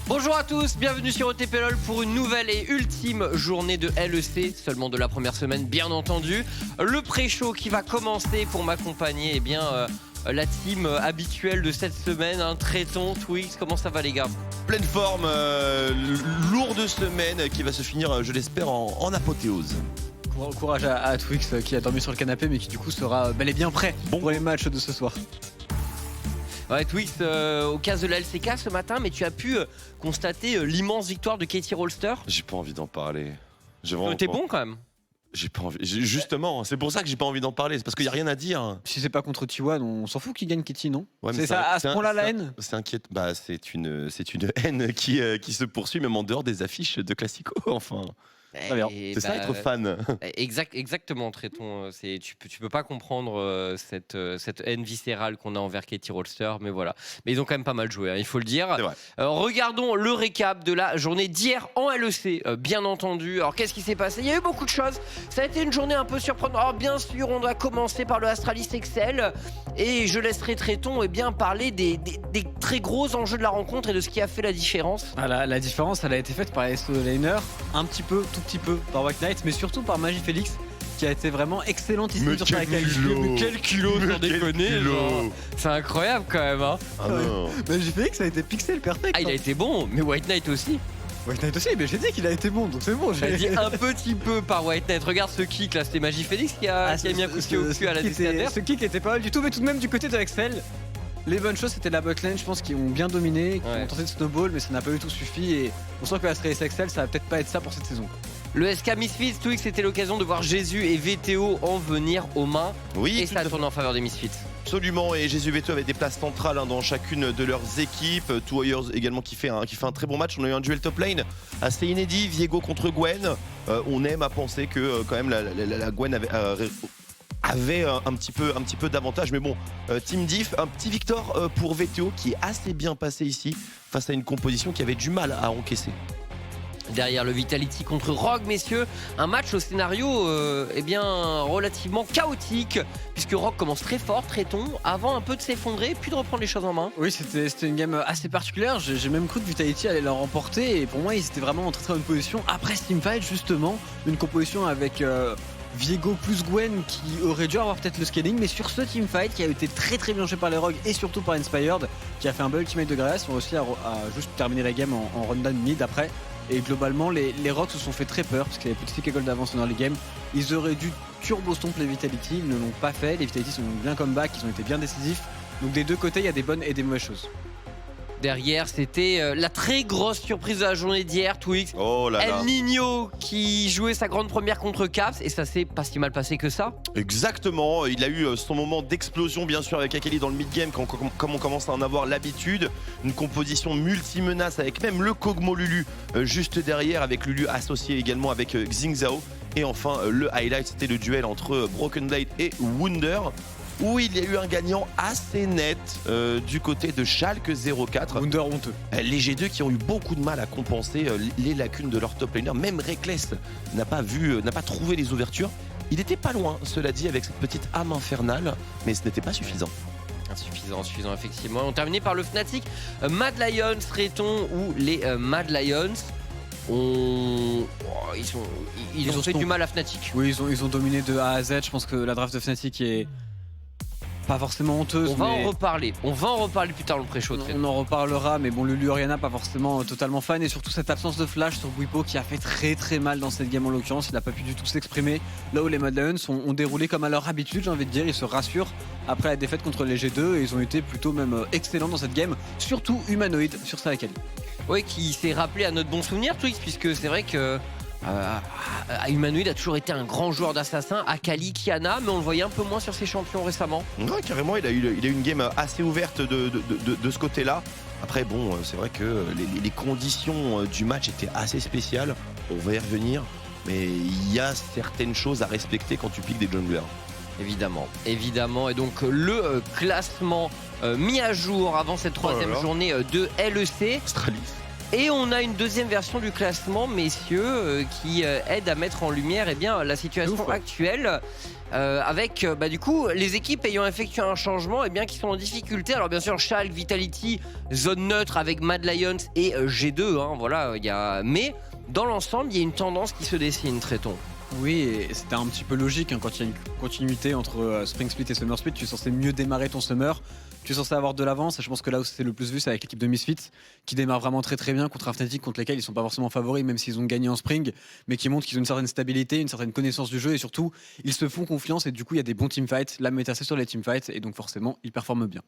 Bonjour à tous, bienvenue sur OTP LOL pour une nouvelle et ultime journée de LEC, seulement de la première semaine bien entendu. Le pré-show qui va commencer pour m'accompagner, eh bien la team habituelle de cette semaine, Tréton, Twix, comment ça va les gars? Pleine forme, lourde semaine qui va se finir, je l'espère, en apothéose. Courage à Twix qui a dormi sur le canapé mais qui du coup sera bel et bien prêt pour les matchs de ce soir. Ouais, Twix, au cas de la LCK ce matin, mais tu as pu constater l'immense victoire de Katie Rolster. J'ai pas envie d'en parler. T'es bon quand même. J'ai pas envie. Justement, c'est pour ça que j'ai pas envie d'en parler. C'est parce qu'il y a rien à dire. Si c'est pas contre T1, on s'en fout qu'il gagne Kitty, non? Ouais, c'est ça à ce point-là la haine? C'est inquiète. Bah, c'est une haine qui se poursuit même en dehors des affiches de Classico. Enfin. C'est ça être fan. Exactement, Tréton. Tu peux pas comprendre cette haine viscérale qu'on a envers Katie Rolster, mais voilà. Mais ils ont quand même pas mal joué, il faut le dire. Regardons le récap de la journée d'hier en LEC, bien entendu. Alors qu'est-ce qui s'est passé? Il y a eu beaucoup de choses. Ça a été une journée un peu surprenante. Alors bien sûr, on doit commencer par le Astralis Excel et je laisserai Tréton parler des très gros enjeux de la rencontre et de ce qui a fait la différence. La différence, elle a été faite par les SO Laner, un petit peu, tout petit peu par White Knight, mais surtout par Magifélix qui a été vraiment excellente ici sur sa qualité. Mais quel culot, sans déconner, c'est incroyable quand même. Magifélix a été pixel perfect. Il a été bon, mais White Knight aussi. White Knight aussi, mais j'ai dit qu'il a été bon, donc c'est bon. J'ai dit un petit peu par White Knight. Regarde ce kick là, c'était Magifélix qui a mis un coup de pied au cul à la destinataire. Ce kick était pas mal du tout, mais tout de même du côté de Excel. Les bonnes choses, c'était la botlane, je pense, qui ont bien dominé, qui ont tenté de snowball, mais ça n'a pas du tout suffi. Et on sent que la Astralis Excel, ça va peut-être pas être ça pour cette saison. Le SK Misfits, Twix, c'était l'occasion de voir Jésus et VTO en venir aux mains. Oui, et ça a tourné en faveur des Misfits. Absolument, et Jésus VTO avait des places centrales dans chacune de leurs équipes. Two Warriors également qui fait un très bon match. On a eu un duel top lane assez inédit, Viego contre Gwen. On aime à penser que quand même la Gwen avait un petit peu d'avantage, mais bon, Team Diff, un petit victoire pour VTO qui est assez bien passé ici face à une composition qui avait du mal à encaisser. Derrière le Vitality contre Rogue, messieurs, un match au scénario relativement chaotique, puisque Rogue commence très fort, Tréton, avant un peu de s'effondrer, puis de reprendre les choses en main. Oui, c'était une game assez particulière. J'ai même cru que Vitality allait la remporter, et pour moi, ils étaient vraiment en très bonne position. Après ce teamfight, justement, une composition avec Viego plus Gwen qui aurait dû avoir peut-être le scaling, mais sur ce teamfight qui a été très bien joué par les Rogues et surtout par Inspired, qui a fait un bel ultimate de Gragas, ils ont réussi à juste terminer la game en rundown mid après. Et globalement, les Rogues se sont fait très peur parce qu'il y avait petit gold d'avance dans les games. Ils auraient dû turbo stomp les Vitality, ils ne l'ont pas fait. Les Vitality sont bien comeback, ils ont été bien décisifs. Donc des deux côtés, il y a des bonnes et des mauvaises choses. Derrière, c'était la très grosse surprise de la journée d'hier, Twix. Oh là là. El Nino qui jouait sa grande première contre Caps, et ça s'est pas si mal passé que ça. Exactement, il a eu son moment d'explosion bien sûr avec Akali dans le mid-game comme on commence à en avoir l'habitude. Une composition multi-menace avec même le Kog'Maw Lulu juste derrière, avec Lulu associé également avec Xing Zhao. Et enfin le highlight, c'était le duel entre Broken Blade et Wunder, où il y a eu un gagnant assez net du côté de Schalke 04. Wunder honteux. Les G2 qui ont eu beaucoup de mal à compenser les lacunes de leur top laner. Même Reckless n'a pas trouvé les ouvertures. Il était pas loin, cela dit, avec cette petite âme infernale, mais ce n'était pas suffisant. Insuffisant, effectivement. On terminait par le Fnatic Mad Lions, Tréton, où les Mad Lions ils ont fait du mal à Fnatic. Oui, ils ont dominé de A à Z. Je pense que la draft de Fnatic est pas forcément honteuse. On va en reparler plus tard dans le pré-show. On en reparlera, mais bon, Lulu Orianna pas forcément totalement fan, et surtout cette absence de flash sur Bwipo qui a fait très mal dans cette game en l'occurrence. Il n'a pas pu du tout s'exprimer. Là où les Mad Lions ont déroulé comme à leur habitude, j'ai envie de dire, ils se rassurent après la défaite contre les G2 et ils ont été plutôt même excellents dans cette game, surtout Humanoid sur sa Akali. Oui, qui s'est rappelé à notre bon souvenir, Twix, puisque c'est vrai que Humanoid a toujours été un grand joueur d'assassin, Akali, Kiana, mais on le voyait un peu moins sur ses champions récemment. Ouais, carrément, il a eu une game assez ouverte de ce côté-là. Après, bon, c'est vrai que les conditions du match étaient assez spéciales. On va y revenir, mais il y a certaines choses à respecter quand tu piques des junglers. Évidemment. Et donc le classement mis à jour avant cette troisième journée de LEC. Astralis. Et on a une deuxième version du classement, messieurs, qui aide à mettre en lumière la situation actuelle. Avec du coup les équipes ayant effectué un changement qui sont en difficulté. Alors bien sûr Schalke, Vitality, zone neutre avec Mad Lions et G2, mais dans l'ensemble il y a une tendance qui se dessine, Tréton. Oui, et c'était un petit peu logique quand il y a une continuité entre Spring Split et Summer Split. Tu es censé mieux démarrer ton Summer, tu es censé avoir de l'avance. Et je pense que là où c'est le plus vu, c'est avec l'équipe de Misfits qui démarre vraiment très très bien contre un Fnatic contre lesquels ils sont pas forcément favoris, même s'ils ont gagné en Spring, mais qui montrent qu'ils ont une certaine stabilité, une certaine connaissance du jeu et surtout ils se font confiance. Et du coup, il y a des bons teamfights. La méta, c'est sur les teamfights et donc forcément, ils performent bien.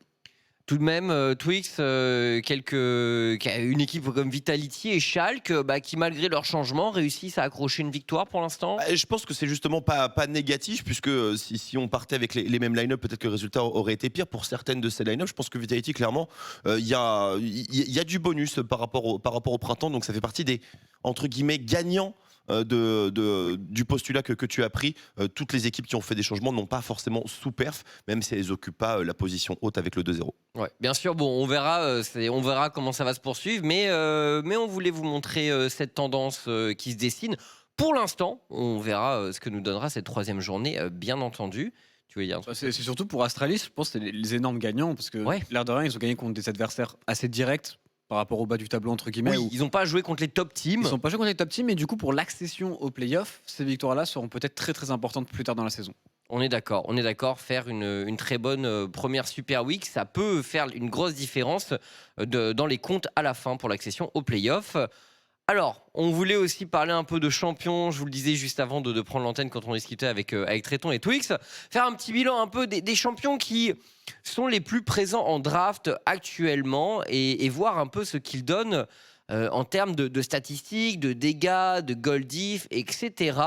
Tout de même, Twix, une équipe comme Vitality et Schalke, qui malgré leur changement réussissent à accrocher une victoire pour l'instant. Je pense que c'est justement pas négatif, puisque si on partait avec les mêmes line-up, peut-être que le résultat aurait été pire. Pour certaines de ces line-up, je pense que Vitality, clairement, il y a du bonus par rapport au printemps, donc ça fait partie des, entre guillemets, gagnants du postulat que tu as pris. Toutes les équipes qui ont fait des changements n'ont pas forcément sous-perf, même si elles n'occupent pas la position haute avec le 2-0. Ouais, bien sûr, on verra comment ça va se poursuivre, mais on voulait vous montrer cette tendance qui se dessine. Pour l'instant, on verra ce que nous donnera cette troisième journée, bien entendu. Tu veux dire c'est surtout pour Astralis, je pense que c'est les énormes gagnants, parce que l'air de rien, ils ont gagné contre des adversaires assez directs par rapport au bas du tableau, entre guillemets. Oui, ils n'ont pas joué contre les top teams. Ils n'ont pas joué contre les top teams, et du coup, pour l'accession aux playoffs, ces victoires-là seront peut-être très très importantes plus tard dans la saison. On est d'accord. Faire une très bonne première Super Week, ça peut faire une grosse différence dans les comptes à la fin pour l'accession aux playoffs. Alors, on voulait aussi parler un peu de champions, je vous le disais juste avant de prendre l'antenne quand on discutait avec Tréton et Twix, faire un petit bilan un peu des champions qui sont les plus présents en draft actuellement et voir un peu ce qu'ils donnent en termes de statistiques, de dégâts, de gold diff, etc.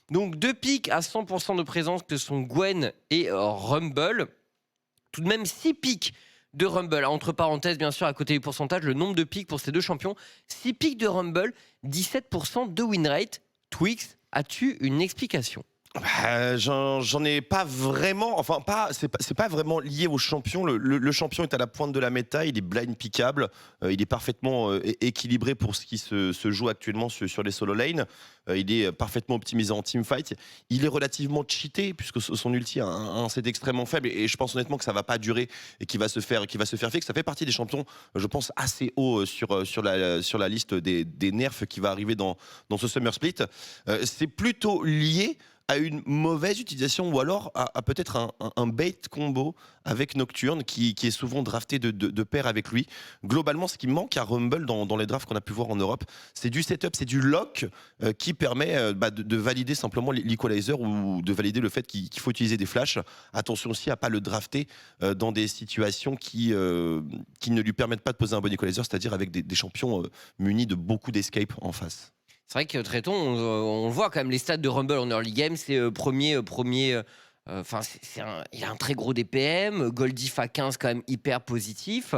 Donc 2 pics à 100% de présence que sont Gwen et Rumble. Tout de même 6 pics de Rumble. Entre parenthèses, bien sûr, à côté du pourcentage, le nombre de pics pour ces deux champions. 6 pics de Rumble, 17% de win rate. Twix, as-tu une explication ? J'en ai pas vraiment, c'est pas vraiment lié au champion. Le champion est à la pointe de la méta, il est blind pickable, il est parfaitement équilibré pour ce qui se joue actuellement sur les solo lanes. Il est parfaitement optimisé en teamfight. Il est relativement cheaté puisque son ulti a un set extrêmement faible et je pense honnêtement que ça va pas durer et qu'il va se faire fake. Ça fait partie des champions, je pense, assez haut sur la liste des nerfs qui va arriver dans ce Summer Split. C'est plutôt lié à une mauvaise utilisation ou alors à peut-être un bait combo avec Nocturne qui est souvent drafté de pair avec lui. Globalement, ce qui manque à Rumble dans les drafts qu'on a pu voir en Europe, c'est du setup, c'est du lock qui permet de valider simplement l'equalizer ou de valider le fait qu'il faut utiliser des flashs. Attention aussi à ne pas le drafter dans des situations qui ne lui permettent pas de poser un bon equalizer, c'est-à-dire avec des champions munis de beaucoup d'escape en face. C'est vrai que Tréton, on voit quand même les stats de Rumble en early game, c'est premier. Il a un très gros DPM, Goldif à 15 quand même hyper positif.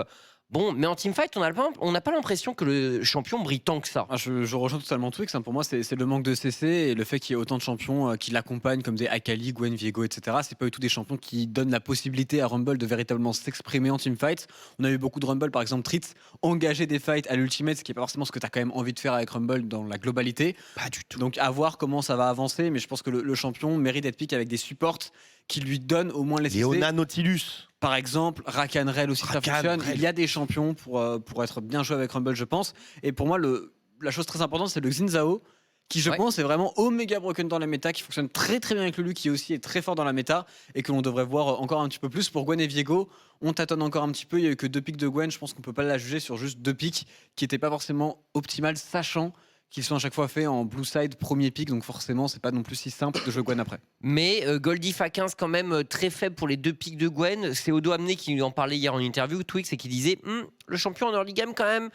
Bon, mais en teamfight, on n'a pas l'impression que le champion brille tant que ça. Je rejoins totalement Twix. Pour moi, c'est le manque de CC et le fait qu'il y ait autant de champions qui l'accompagnent, comme des Akali, Gwen, Viego, etc. C'est pas du tout des champions qui donnent la possibilité à Rumble de véritablement s'exprimer en teamfight. On a eu beaucoup de Rumble, par exemple, Tritz, engager des fights à l'ultimate, ce qui est pas forcément ce que tu as quand même envie de faire avec Rumble dans la globalité. Pas du tout. Donc, à voir comment ça va avancer, mais je pense que le champion mérite d'être pick avec des supports qui lui donnent au moins les CC. Léona Nautilus. Par exemple, Rakan Rel aussi, ça fonctionne. Il y a des champions pour être bien joué avec Rumble, je pense. Et pour moi, la chose très importante, c'est le Xin Zhao, qui, je pense, est vraiment Omega Broken dans la méta, qui fonctionne très très bien avec le Lu, qui aussi est très fort dans la méta, et que l'on devrait voir encore un petit peu plus. Pour Gwen et Viego, on tâtonne encore un petit peu. Il n'y a eu que 2 pics de Gwen. Je pense qu'on ne peut pas la juger sur juste 2 pics qui n'étaient pas forcément optimales, sachant qu'ils sont à chaque fois faits en blue side premier pick, donc forcément c'est pas non plus si simple de jouer Gwen après. Mais Goldif à 15 quand même très faible pour les 2 pics de Gwen. C'est Odo Amné qui en parlait hier en interview, Twix, et qui disait le champion en early game quand même,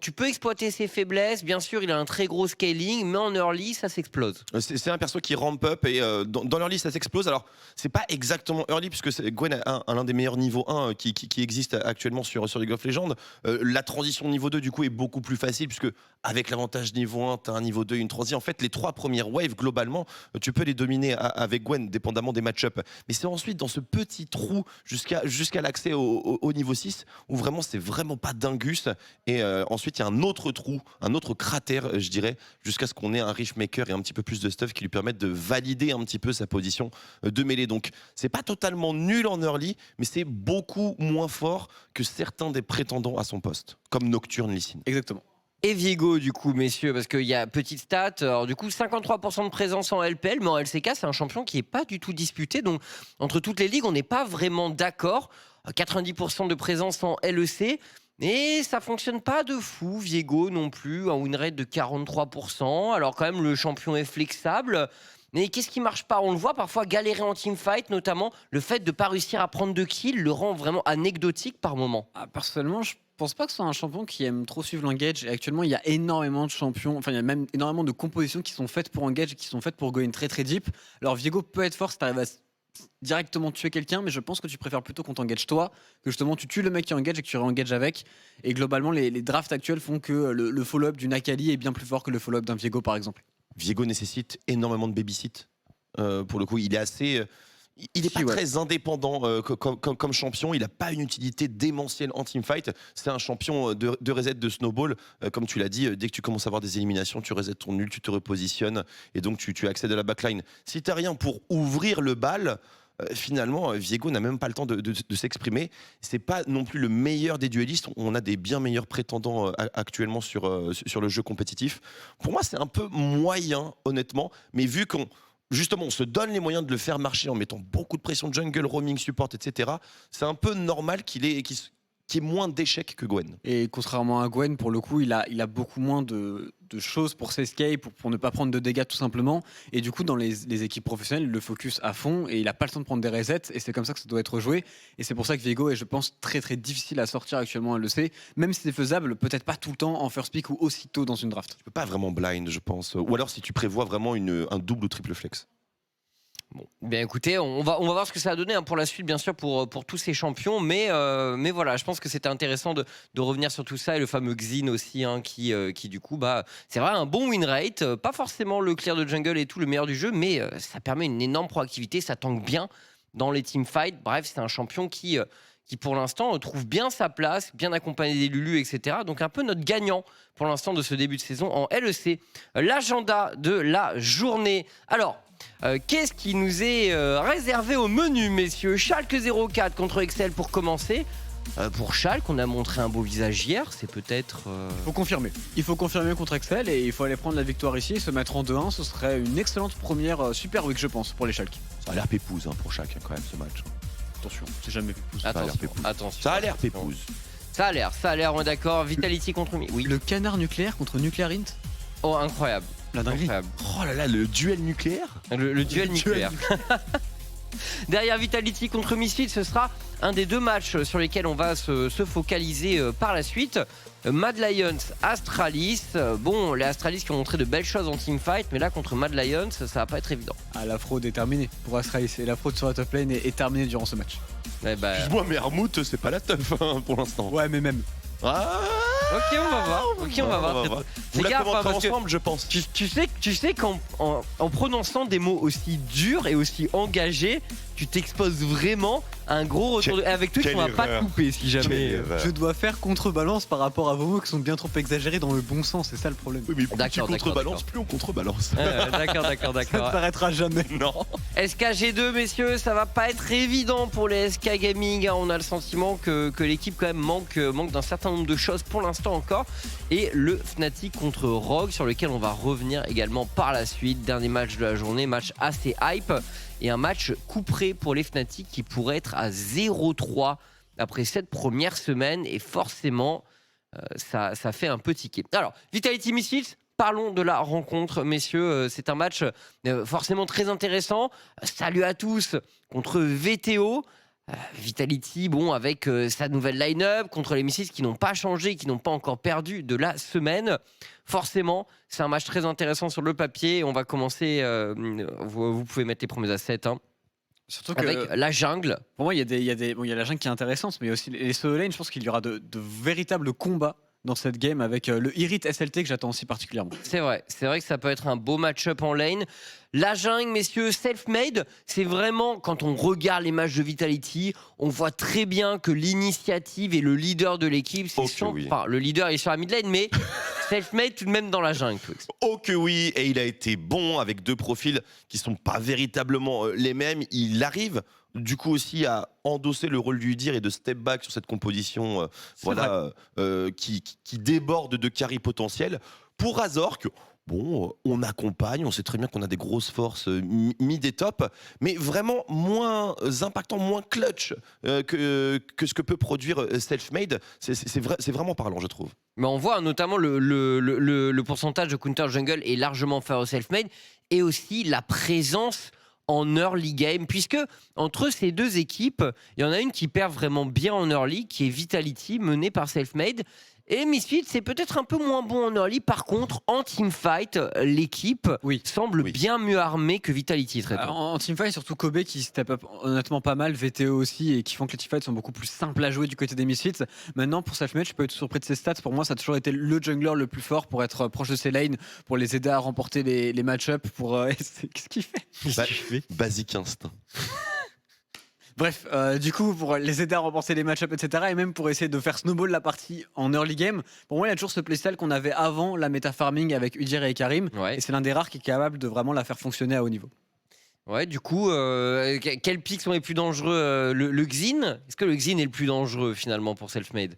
tu peux exploiter ses faiblesses, bien sûr il a un très gros scaling, mais en early ça s'explose. C'est un perso qui ramp up et dans l'early ça s'explose. Alors c'est pas exactement early puisque Gwen a l'un des meilleurs niveaux 1 qui existe actuellement sur League of Legends. La transition niveau 2 du coup est beaucoup plus facile puisque avec l'avantage niveau 1 tu as un niveau 2 et une transition. En fait les 3 premières waves globalement tu peux les dominer avec Gwen dépendamment des match-up. Mais c'est ensuite dans ce petit trou jusqu'à l'accès au niveau 6 où vraiment c'est vraiment pas dingus et mais ensuite il y a un autre trou, un autre cratère, je dirais, jusqu'à ce qu'on ait un Riftmaker et un petit peu plus de stuff qui lui permettent de valider un petit peu sa position de mêlée. Donc c'est pas totalement nul en early, mais c'est beaucoup moins fort que certains des prétendants à son poste, comme Nocturne, Lee Sin. Exactement. Et Viego, du coup, messieurs, parce qu'il y a petite stat, alors du coup, 53% de présence en LPL, mais en LCK, c'est un champion qui n'est pas du tout disputé. Donc, entre toutes les ligues, on n'est pas vraiment d'accord. 90% de présence en LEC, et ça fonctionne pas de fou. Viego non plus, un win rate de 43%. Alors, quand même, le champion est flexible. Mais qu'est-ce qui marche pas? On le voit parfois galérer en teamfight, notamment le fait de ne pas réussir à prendre de kills le rend vraiment anecdotique par moment. Personnellement, je pense pas que ce soit un champion qui aime trop suivre l'engage. Et actuellement, il y a énormément de champions, enfin, il y a même énormément de compositions qui sont faites pour engage et qui sont faites pour go in très très deep. Alors, Viego peut être fort si t'arrives à directement tuer quelqu'un, mais je pense que tu préfères plutôt qu'on t'engage toi, que justement tu tues le mec qui engage et que tu re-engage avec. Et globalement, les drafts actuels font que le follow-up d'une Akali est bien plus fort que le follow-up d'un Viego, par exemple. Viego nécessite énormément de babysit. Pour le coup, il est assez. Il n'est pas très indépendant comme champion. Il n'a pas une utilité démentielle en teamfight. C'est un champion de reset de snowball. Comme tu l'as dit, dès que tu commences à avoir des éliminations, tu resets ton nul, tu te repositionnes et donc tu accèdes à la backline. Si tu n'as rien pour ouvrir le bal, finalement, Viego n'a même pas le temps de s'exprimer. C'est pas non plus le meilleur des duellistes. On a des bien meilleurs prétendants actuellement sur le jeu compétitif. Pour moi, c'est un peu moyen, honnêtement. Mais vu qu'on justement, on se donne les moyens de le faire marcher en mettant beaucoup de pression de jungle, roaming, support, etc. C'est un peu normal qu'il ait moins d'échecs que Gwen. Et contrairement à Gwen, pour le coup, il a beaucoup moins de choses pour s'escape, pour ne pas prendre de dégâts tout simplement. Et du coup, dans les équipes professionnelles, il le focus à fond et il n'a pas le temps de prendre des resets. Et c'est comme ça que ça doit être joué. Et c'est pour ça que Viego est, je pense, très très difficile à sortir actuellement, elle le sait. Même si c'est faisable, peut-être pas tout le temps en first pick ou aussitôt dans une draft. Tu peux pas vraiment blind, je pense. Ou alors si tu prévois vraiment un double ou triple flex. Bon, bien écoutez, on va voir ce que ça a donné pour la suite, bien sûr, pour tous ces champions. Mais voilà, je pense que c'était intéressant de revenir sur tout ça. Et le fameux Xin aussi, qui du coup, c'est vrai, un bon win rate. Pas forcément le clear de jungle et tout le meilleur du jeu, mais ça permet une énorme proactivité. Ça tank bien dans les teamfights. Bref, c'est un champion qui pour l'instant trouve bien sa place, bien accompagné des Lulu, etc. Donc un peu notre gagnant pour l'instant de ce début de saison en LEC. L'agenda de la journée. Alors, qu'est-ce qui nous est réservé au menu, messieurs? Schalke 04 contre Excel pour commencer. Pour Schalke, on a montré un beau visage hier, c'est peut-être... Faut confirmer. Il faut confirmer contre Excel et il faut aller prendre la victoire ici et se mettre en 2-1. Ce serait une excellente première Super Week, je pense, pour les Schalke. Ça a l'air pépouze pour Schalke quand même ce match. Attention, c'est jamais pépouze. Attention. Ça a l'air pépouze. Ça a l'air, on est d'accord. Vitality contre... Oui. Le canard nucléaire contre Nuclear Int. Oh, incroyable. La dinguerie. Incroyable. Oh là là, le duel nucléaire. Le duel nucléaire. Derrière Vitality contre Misfits, ce sera un des deux matchs sur lesquels on va se focaliser par la suite. Mad Lions, Astralis. Bon, les Astralis qui ont montré de belles choses en teamfight, mais là contre Mad Lions, ça va pas être évident. La fraude est terminée pour Astralis et la fraude sur la top lane est terminée durant ce match. Excuse-moi, mais Armout, c'est pas la teuf pour l'instant. Ouais, mais même. Ok, on va voir. Vous la commenterez parce ensemble, je pense. Tu sais qu'en prononçant des mots aussi durs et aussi engagés, tu t'exposes vraiment à un gros retour. Avec Twitch, on va pas te couper si jamais. Je dois faire contrebalance par rapport à vos mots qui sont bien trop exagérés dans le bon sens, c'est ça le problème. Oui, mais plus tu contrebalances, plus on contrebalance. D'accord. Ça ne s'arrêtera jamais. Non. SKG2, messieurs, ça va pas être évident pour les SK Gaming. On a le sentiment que l'équipe quand même manque d'un certain nombre de choses pour l'instant encore. Et le Fnatic contre Rogue, sur lequel on va revenir également par la suite. Dernier match de la journée, match assez hype. Et un match couperé pour les Fnatic qui pourrait être à 0-3 après cette première semaine. Et forcément, ça fait un peu tiquer. Alors, Vitality Misfits, parlons de la rencontre, messieurs. C'est un match forcément très intéressant. Salut à tous contre VTO. Vitality, avec sa nouvelle line-up contre les Misfits qui n'ont pas changé, qui n'ont pas encore perdu de la semaine. Forcément, c'est un match très intéressant sur le papier. On va commencer, vous pouvez mettre les premiers assets. Surtout avec la jungle. Pour moi, il y a la jungle qui est intéressante, mais aussi les solo lane. Je pense qu'il y aura de véritables combats dans cette game avec le Irit SLT que j'attends aussi particulièrement. C'est vrai que ça peut être un beau match-up en lane. La jungle, messieurs, self-made, c'est vraiment, quand on regarde les matchs de Vitality, on voit très bien que l'initiative et le leader de l'équipe, c'est enfin, le leader est sur la mid lane, mais self-made tout de même dans la jungle. Oh que oui, et il a été bon avec 2 profils qui sont pas véritablement les mêmes. Il arrive du coup aussi à endosser le rôle du Udyr et de step back sur cette composition qui déborde de carry potentiel. Pour Azork, bon, on accompagne, on sait très bien qu'on a des grosses forces mid et top, mais vraiment moins impactant, moins clutch que ce que peut produire Selfmade. C'est vraiment parlant, je trouve. Mais on voit notamment le pourcentage de counter jungle est largement inférieur au self-made, et aussi la présence en early game, puisque entre ces deux équipes, il y en a une qui perd vraiment bien en early, qui est Vitality, menée par Selfmade. Et Misfits, c'est peut-être un peu moins bon en early. Par contre, en teamfight, l'équipe semble bien mieux armée que Vitality. En teamfight, surtout Kobe qui step up honnêtement pas mal, VTO aussi, et qui font que les teamfights sont beaucoup plus simples à jouer du côté des Misfits. Maintenant, pour Selfmade, je peux être surpris de ses stats. Pour moi, ça a toujours été le jungler le plus fort pour être proche de ses lanes, pour les aider à remporter les match-ups. Qu'est-ce qu'il fait Basic instinct. Bref, du coup, pour les aider à remporter les match-ups, etc., et même pour essayer de faire snowball la partie en early game, pour moi, il y a toujours ce playstyle qu'on avait avant la méta farming avec Udyr et Karim, et c'est l'un des rares qui est capable de vraiment la faire fonctionner à haut niveau. Ouais, du coup, quels picks sont les plus dangereux le Xin? Est-ce que le Xin est le plus dangereux finalement pour Selfmade?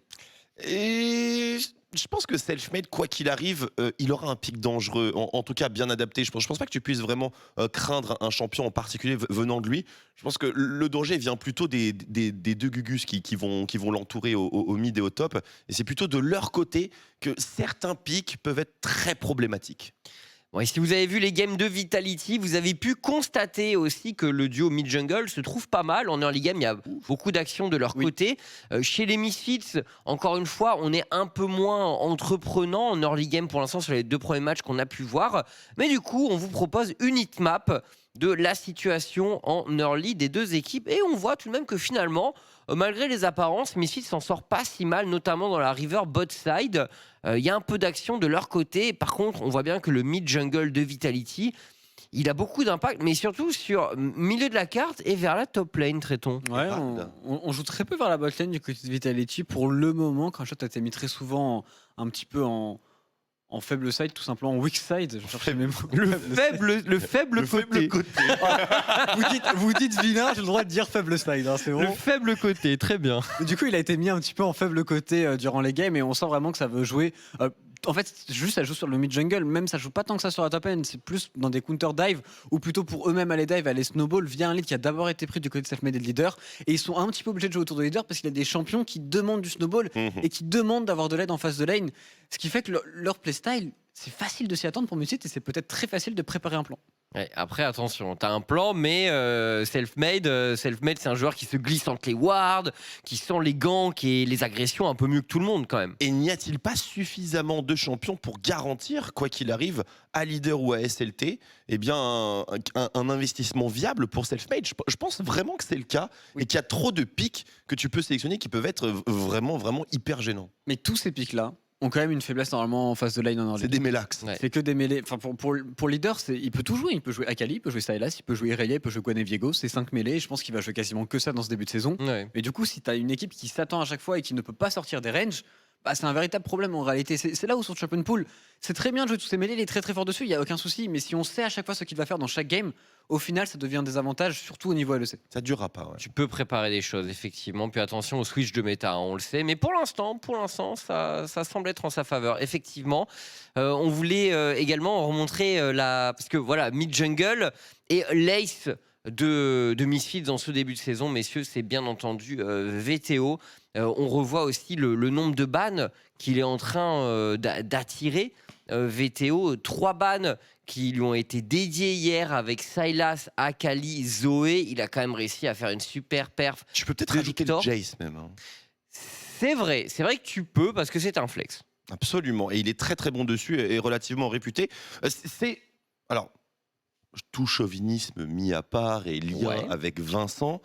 Et je pense que Selfmade, quoi qu'il arrive, il aura un pic dangereux, en tout cas bien adapté. Je pense pas que tu puisses vraiment craindre un champion en particulier venant de lui. Je pense que le danger vient plutôt des 2 Gugus qui vont l'entourer au mid et au top. Et c'est plutôt de leur côté que certains pics peuvent être très problématiques. Bon, et si vous avez vu les games de Vitality, vous avez pu constater aussi que le duo mid-jungle se trouve pas mal. En early game, il y a beaucoup d'actions de leur côté. Chez les Misfits, encore une fois, on est un peu moins entreprenant en early game pour l'instant sur les 2 premiers matchs qu'on a pu voir. Mais du coup, on vous propose une heatmap de la situation en early des 2 équipes. Et on voit tout de même que finalement, malgré les apparences, Misfits s'en sort pas si mal, notamment dans la river bot side. Il y a un peu d'action de leur côté. Par contre, on voit bien que le mid-jungle de Vitality, il a beaucoup d'impact, mais surtout sur milieu de la carte et vers la top lane, Tréton. Ouais, on joue très peu vers la bot lane du côté de Vitality pour le moment. Quand shot a été mis très souvent un petit peu en faible side, tout simplement en weak side. Je cherchais mes mots. Le faible côté. vous dites vilain, j'ai le droit de dire faible side. Hein, c'est bon. Le faible côté, très bien. Du coup, il a été mis un petit peu en faible côté durant les games et on sent vraiment que ça veut jouer. En fait, juste ça joue sur le mid-jungle, même ça joue pas tant que ça sur la top lane, c'est plus dans des counter-dive ou plutôt pour eux-mêmes aller dive, aller snowball via un lead qui a d'abord été pris du côté de Selfmade et de leader. Et ils sont un petit peu obligés de jouer autour de leader parce qu'il y a des champions qui demandent du snowball et qui demandent d'avoir de l'aide en face de lane. Ce qui fait que leur playstyle, c'est facile de s'y attendre pour Misfits et c'est peut-être très facile de préparer un plan. Ouais, après, attention, t'as un plan, mais Selfmade, c'est un joueur qui se glisse entre les wards, qui sent les ganks et les agressions un peu mieux que tout le monde quand même. Et n'y a-t-il pas suffisamment de champions pour garantir, quoi qu'il arrive, à leader ou à SLT, eh bien un investissement viable pour Selfmade? Je pense vraiment que c'est le cas et qu'il y a trop de pics que tu peux sélectionner qui peuvent être vraiment hyper gênants. Mais tous ces pics-là ont quand même une faiblesse normalement en face de lane en early. C'est des mélax. Ouais. C'est que des mêlées. Enfin, pour leader, il peut tout jouer. Il peut jouer Akali, il peut jouer Sylas, il peut jouer Irelia, il peut jouer Gwen et Viego. C'est 5 mêlées. Je pense qu'il va jouer quasiment que ça dans ce début de saison. Ouais. Mais du coup, si tu as une équipe qui s'attend à chaque fois et qui ne peut pas sortir des ranges, bah, c'est un véritable problème en réalité. C'est là où sur Champion Pool, c'est très bien de jouer tous ces mêlées, il est très très fort dessus, il n'y a aucun souci. Mais si on sait à chaque fois ce qu'il va faire dans chaque game, au final, ça devient des avantages, surtout au niveau LEC. Ça durera pas. Ouais. Tu peux préparer des choses, effectivement. Puis attention au switch de méta, hein, on le sait. Mais pour l'instant, ça semble être en sa faveur. Effectivement, on voulait également remontrer parce que voilà, mid-jungle et l'ace de Misfits dans ce début de saison, messieurs, c'est bien entendu VTO. On revoit aussi le nombre de bans qu'il est en train d'attirer. VTO, 3 bans qui lui ont été dédiés hier avec Sylas, Akali, Zoé. Il a quand même réussi à faire une super perf. Tu peux peut-être rajouter le Jace même. Hein. C'est vrai que tu peux parce que c'est un flex. Absolument, et il est très très bon dessus et relativement réputé. Alors, tout chauvinisme mis à part et lien avec Vincent,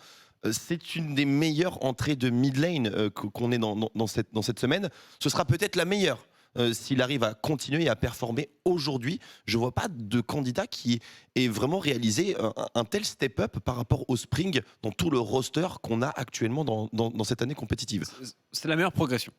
c'est une des meilleures entrées de mid lane qu'on ait dans cette semaine. Ce sera peut-être la meilleure. S'il arrive à continuer et à performer aujourd'hui, je ne vois pas de candidat qui ait vraiment réalisé un tel step-up par rapport au Spring dans tout le roster qu'on a actuellement dans cette année compétitive. C'est la meilleure progression.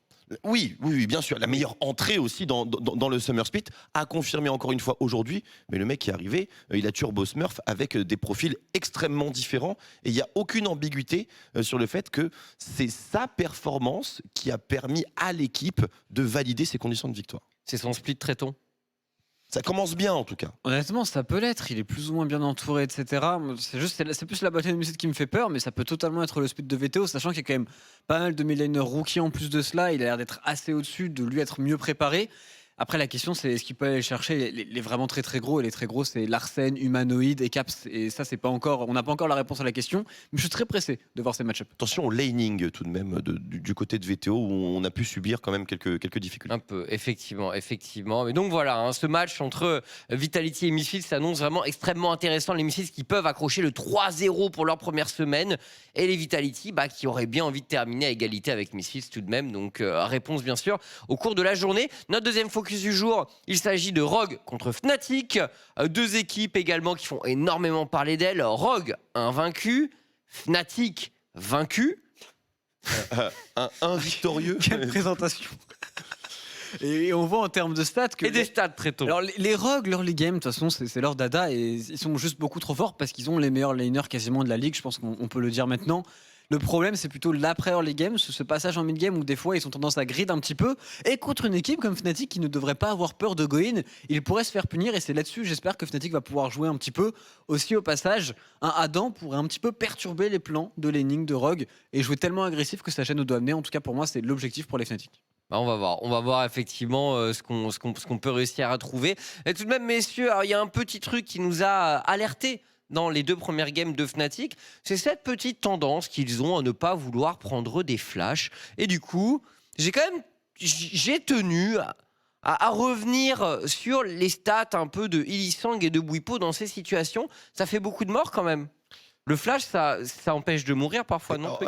Oui, bien sûr. La meilleure entrée aussi dans le Summer Split, a confirmé encore une fois aujourd'hui. Mais le mec qui est arrivé, il a turbo Smurf avec des profils extrêmement différents. Et il n'y a aucune ambiguïté sur le fait que c'est sa performance qui a permis à l'équipe de valider ses conditions de victoire. C'est son split traiton. Ça commence bien en tout cas. Honnêtement, ça peut l'être. Il est plus ou moins bien entouré, etc. C'est plus la bataille de Muset qui me fait peur, mais ça peut totalement être le split de VTO, sachant qu'il y a quand même pas mal de midlaner rookies en plus de cela. Il a l'air d'être assez au-dessus, de lui être mieux préparé. Après, la question, c'est est-ce qu'il peut aller chercher les vraiment très très gros. Et les très gros, c'est Larsen, Humanoid et Caps. Et ça, c'est pas encore, on n'a pas encore la réponse à la question. Mais je suis très pressé de voir ces match-ups. Attention au laning tout de même du côté de VTO où on a pu subir quand même quelques difficultés. Un peu, effectivement. Mais donc voilà, ce match entre Vitality et Misfits s'annonce vraiment extrêmement intéressant. Les Misfits qui peuvent accrocher le 3-0 pour leur première semaine et les Vitality qui auraient bien envie de terminer à égalité avec Misfits tout de même. Donc réponse bien sûr au cours de la journée. Notre deuxième focus du jour, il s'agit de Rogue contre Fnatic. Deux équipes également qui font énormément parler d'elles. Rogue invaincu, Fnatic vaincu. Un victorieux. Quelle présentation. Et on voit en termes de stats que... Et des stats très tôt. Alors les Rogues, leur league game, de toute façon, c'est leur dada et ils sont juste beaucoup trop forts parce qu'ils ont les meilleurs laners quasiment de la ligue, je pense qu'on peut le dire maintenant. Le problème, c'est plutôt l'après-early game, ce passage en mid-game où des fois ils ont tendance à grid un petit peu. Et contre une équipe comme Fnatic qui ne devrait pas avoir peur de go-in, il pourrait se faire punir. Et c'est là-dessus, j'espère que Fnatic va pouvoir jouer un petit peu. Aussi au passage, un Adam pourrait un petit peu perturber les plans de laning de Rogue et jouer tellement agressif que sa chaîne doit amener. En tout cas, pour moi, c'est l'objectif pour les Fnatic. On va voir effectivement ce qu'on peut réussir à trouver. Et tout de même, messieurs, il y a un petit truc qui nous a alertés dans les deux premières games de Fnatic, c'est cette petite tendance qu'ils ont à ne pas vouloir prendre des flashs. Et du coup, j'ai tenu à revenir sur les stats un peu de Illisang et de Bwipo dans ces situations. Ça fait beaucoup de morts quand même. Le flash, ça empêche de mourir parfois, non?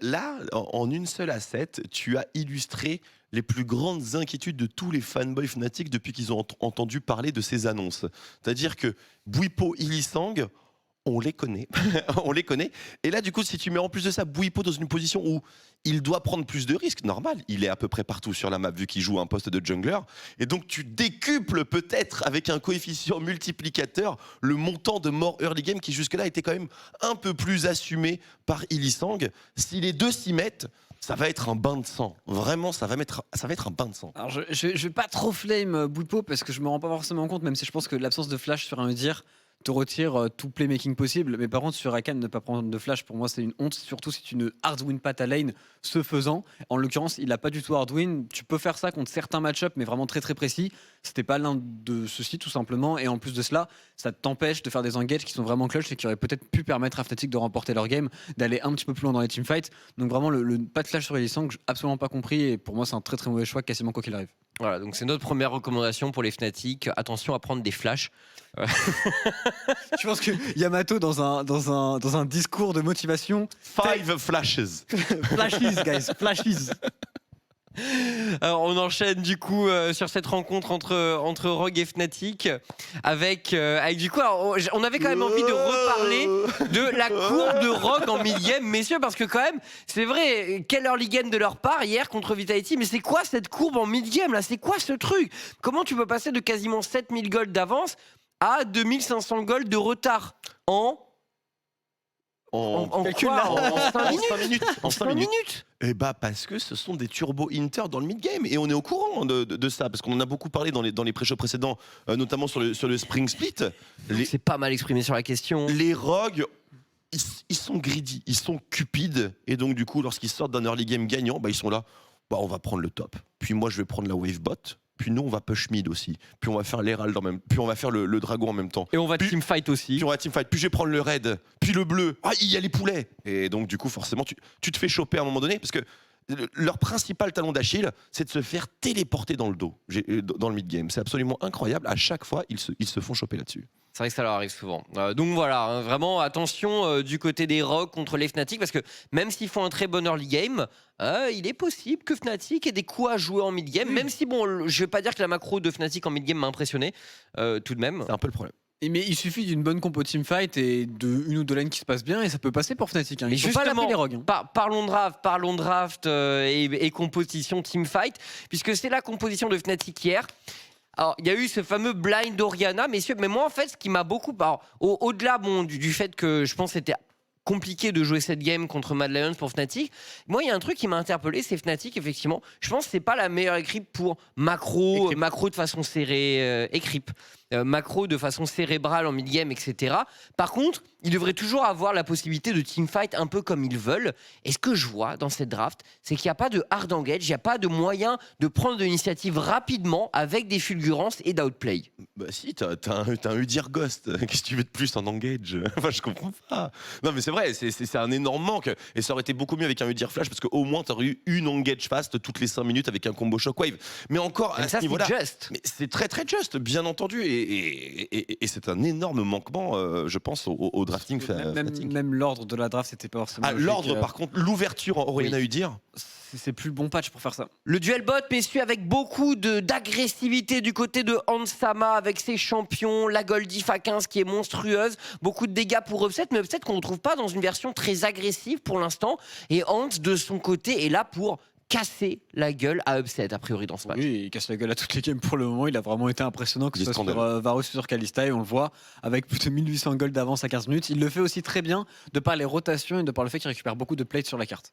Là, en une seule asset, tu as illustré les plus grandes inquiétudes de tous les fanboys Fnatic depuis qu'ils ont entendu parler de ces annonces. C'est-à-dire que Bwipo, Illisang, on les connaît. On les connaît. Et là, du coup, si tu mets en plus de ça Bwipo dans une position où il doit prendre plus de risques, normal, il est à peu près partout sur la map vu qu'il joue un poste de jungler. Et donc, tu décuples peut-être avec un coefficient multiplicateur le montant de morts early game qui jusque-là était quand même un peu plus assumé par Illisang. Si les deux s'y mettent, ça va être un bain de sang. Vraiment, ça va être un bain de sang. Alors, je vais pas trop flame Bwipo parce que je me rends pas forcément compte, même si je pense que l'absence de flash sur un Udyr te retire tout playmaking possible. Mais par contre, sur Rakan, ne pas prendre de flash, pour moi, c'est une honte. Surtout si tu ne hard win pas ta lane, ce faisant. En l'occurrence, il n'a pas du tout hard win. Tu peux faire ça contre certains match-ups, mais vraiment très très précis. C'était pas l'un de ceux-ci, tout simplement. Et en plus de cela, ça t'empêche de faire des engages qui sont vraiment clutch et qui auraient peut-être pu permettre à Fnatic de remporter leur game, d'aller un petit peu plus loin dans les teamfights. Donc vraiment, le pas de flash sur Illisang, j'ai absolument pas compris. Et pour moi, c'est un très très mauvais choix, quasiment quoi qu'il arrive. Voilà, donc c'est notre première recommandation pour les Fnatic. Attention à prendre des flashs. Je pense que Yamato, dans un discours de motivation... 5 flashes. Flashes, guys, flashes. Alors on enchaîne du coup sur cette rencontre entre Rogue et Fnatic avec du coup alors, on avait quand même envie de reparler de la courbe de Rogue en mid-game, messieurs, parce que quand même c'est vrai, quelle early game de leur part hier contre Vitality, mais c'est quoi cette courbe en mid-game là, c'est quoi ce truc? Comment tu peux passer de quasiment 7000 gold d'avance à 2500 gold de retard en 5 minutes. Eh bah parce que ce sont des turbo Inter dans le mid-game et on est au courant de ça parce qu'on en a beaucoup parlé dans les pré-shows précédents, notamment sur le Spring Split. C'est pas mal exprimé sur la question. Les Rogues, ils sont greedy, ils sont cupides et donc du coup lorsqu'ils sortent d'un early game gagnant, ils sont là, on va prendre le top. Puis moi je vais prendre la wave bot. Puis nous, on va push mid aussi. Puis on va faire l'Herald en même temps. Puis on va faire le dragon en même temps. Et on va teamfight aussi. Puis on va teamfight. Puis je vais prendre le red. Puis le bleu. Ah, il y a les poulets. Et donc, du coup, forcément, tu te fais choper à un moment donné. Parce que leur principal talon d'Achille, c'est de se faire téléporter dans le dos, dans le mid-game. C'est absolument incroyable. À chaque fois, ils se font choper là-dessus. C'est vrai que ça leur arrive souvent. Donc voilà, hein, vraiment attention du côté des Rogue contre les Fnatic, parce que même s'ils font un très bon early game, il est possible que Fnatic ait des coups à jouer en mid game, même si bon, je vais pas dire que la macro de Fnatic en mid game m'a impressionné, tout de même. C'est un peu le problème. Mais il suffit d'une bonne compo teamfight et une ou deux lanes qui se passent bien et ça peut passer pour Fnatic. Mais il faut pas l'appeler les Rogues. Parlons draft et composition teamfight, puisque c'est la composition de Fnatic hier. Alors, il y a eu ce fameux blind Orianna, messieurs, mais moi, en fait, ce qui m'a beaucoup... Au-delà du fait que je pense que c'était compliqué de jouer cette game contre Mad Lions pour Fnatic, moi, il y a un truc qui m'a interpellé, c'est Fnatic, effectivement. Je pense que c'est pas la meilleure équipe pour macro de façon serrée, macro de façon cérébrale en mid-game, etc. Par contre, ils devraient toujours avoir la possibilité de teamfight un peu comme ils veulent. Et ce que je vois dans cette draft, c'est qu'il n'y a pas de hard engage, il n'y a pas de moyen de prendre de l'initiative rapidement avec des fulgurances et d'outplay. Bah si, t'as un Udyr Ghost. Qu'est-ce que tu veux de plus en engage? Enfin, je comprends pas. Non, mais c'est vrai, c'est un énorme manque. Et ça aurait été beaucoup mieux avec un Udyr Flash parce qu'au moins, t'aurais eu une engage fast toutes les 5 minutes avec un combo Shockwave. Mais encore, à ce niveau-là, mais c'est très très juste, bien entendu. Et c'est un énorme manquement, je pense, au drafting. Même l'ordre de la draft, c'était pas forcément. L'ordre, par contre, l'ouverture en Orianna Udyr. C'est plus le bon patch pour faire ça. Le duel bot, messieurs, avec beaucoup d'agressivité du côté de Hansama, avec ses champions, la Goldif à 15 qui est monstrueuse, beaucoup de dégâts pour Upset, mais Upset qu'on ne trouve pas dans une version très agressive pour l'instant. Et Hans, de son côté, est là pour casser la gueule à Upset, a priori, dans ce match. Oui, il casse la gueule à toutes les games pour le moment. Il a vraiment été impressionnant, que ce soit sur Varus ou sur Kalista, et on le voit avec plus de 1800 gold d'avance à 15 minutes. Il le fait aussi très bien de par les rotations et de par le fait qu'il récupère beaucoup de plates sur la carte.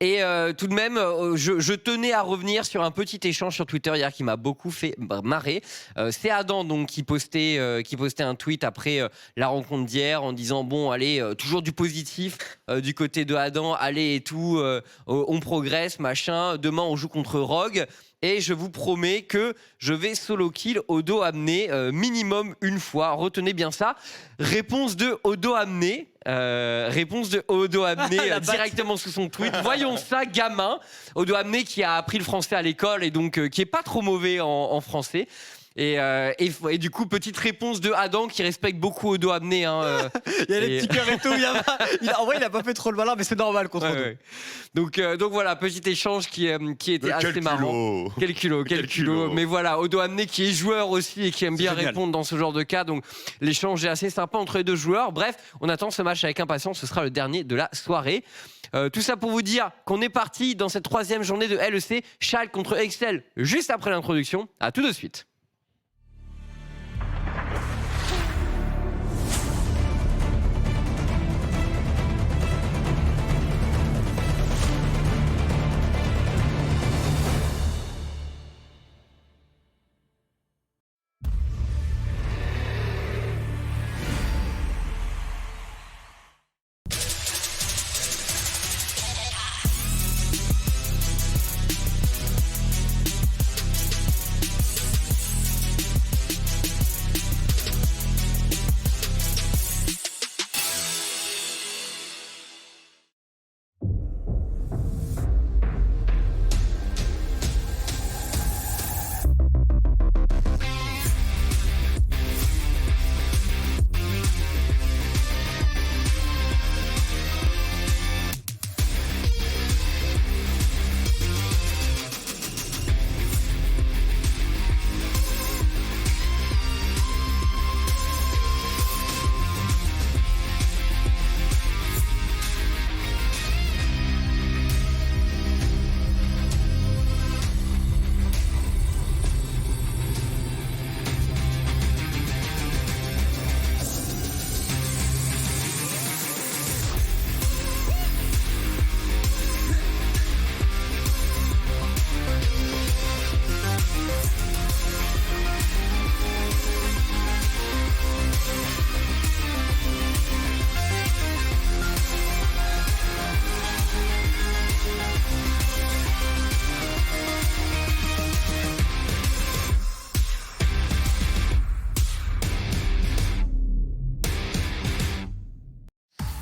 Et tout de même, je tenais à revenir sur un petit échange sur Twitter hier qui m'a beaucoup fait marrer. C'est Adam donc qui postait un tweet après la rencontre d'hier en disant bon allez, toujours du positif du côté de Adam, allez et tout, on progresse machin. Demain on joue contre Rogue. Et je vous promets que je vais solo kill Odo amené minimum une fois. Retenez bien ça. Réponse de Odo amené. Directement sous son tweet. Voyons ça, gamin. Odo amené qui a appris le français à l'école et donc qui est pas trop mauvais en français. Et du coup, petite réponse de Adam qui respecte beaucoup Odo amené. Hein, il y a les petits cœurs et tout. En vrai, il a pas fait trop le malin, mais c'est normal contre Odo. Ouais. Donc voilà, petit échange qui était assez marrant. Quel culot. Mais voilà, Odo amené qui est joueur aussi et qui aime bien répondre dans ce genre de cas. Donc l'échange est assez sympa entre les deux joueurs. Bref, on attend ce match avec impatience. Ce sera le dernier de la soirée. Tout ça pour vous dire qu'on est parti dans cette 3e journée de LEC. Schalke contre Excel juste après l'introduction. À tout de suite.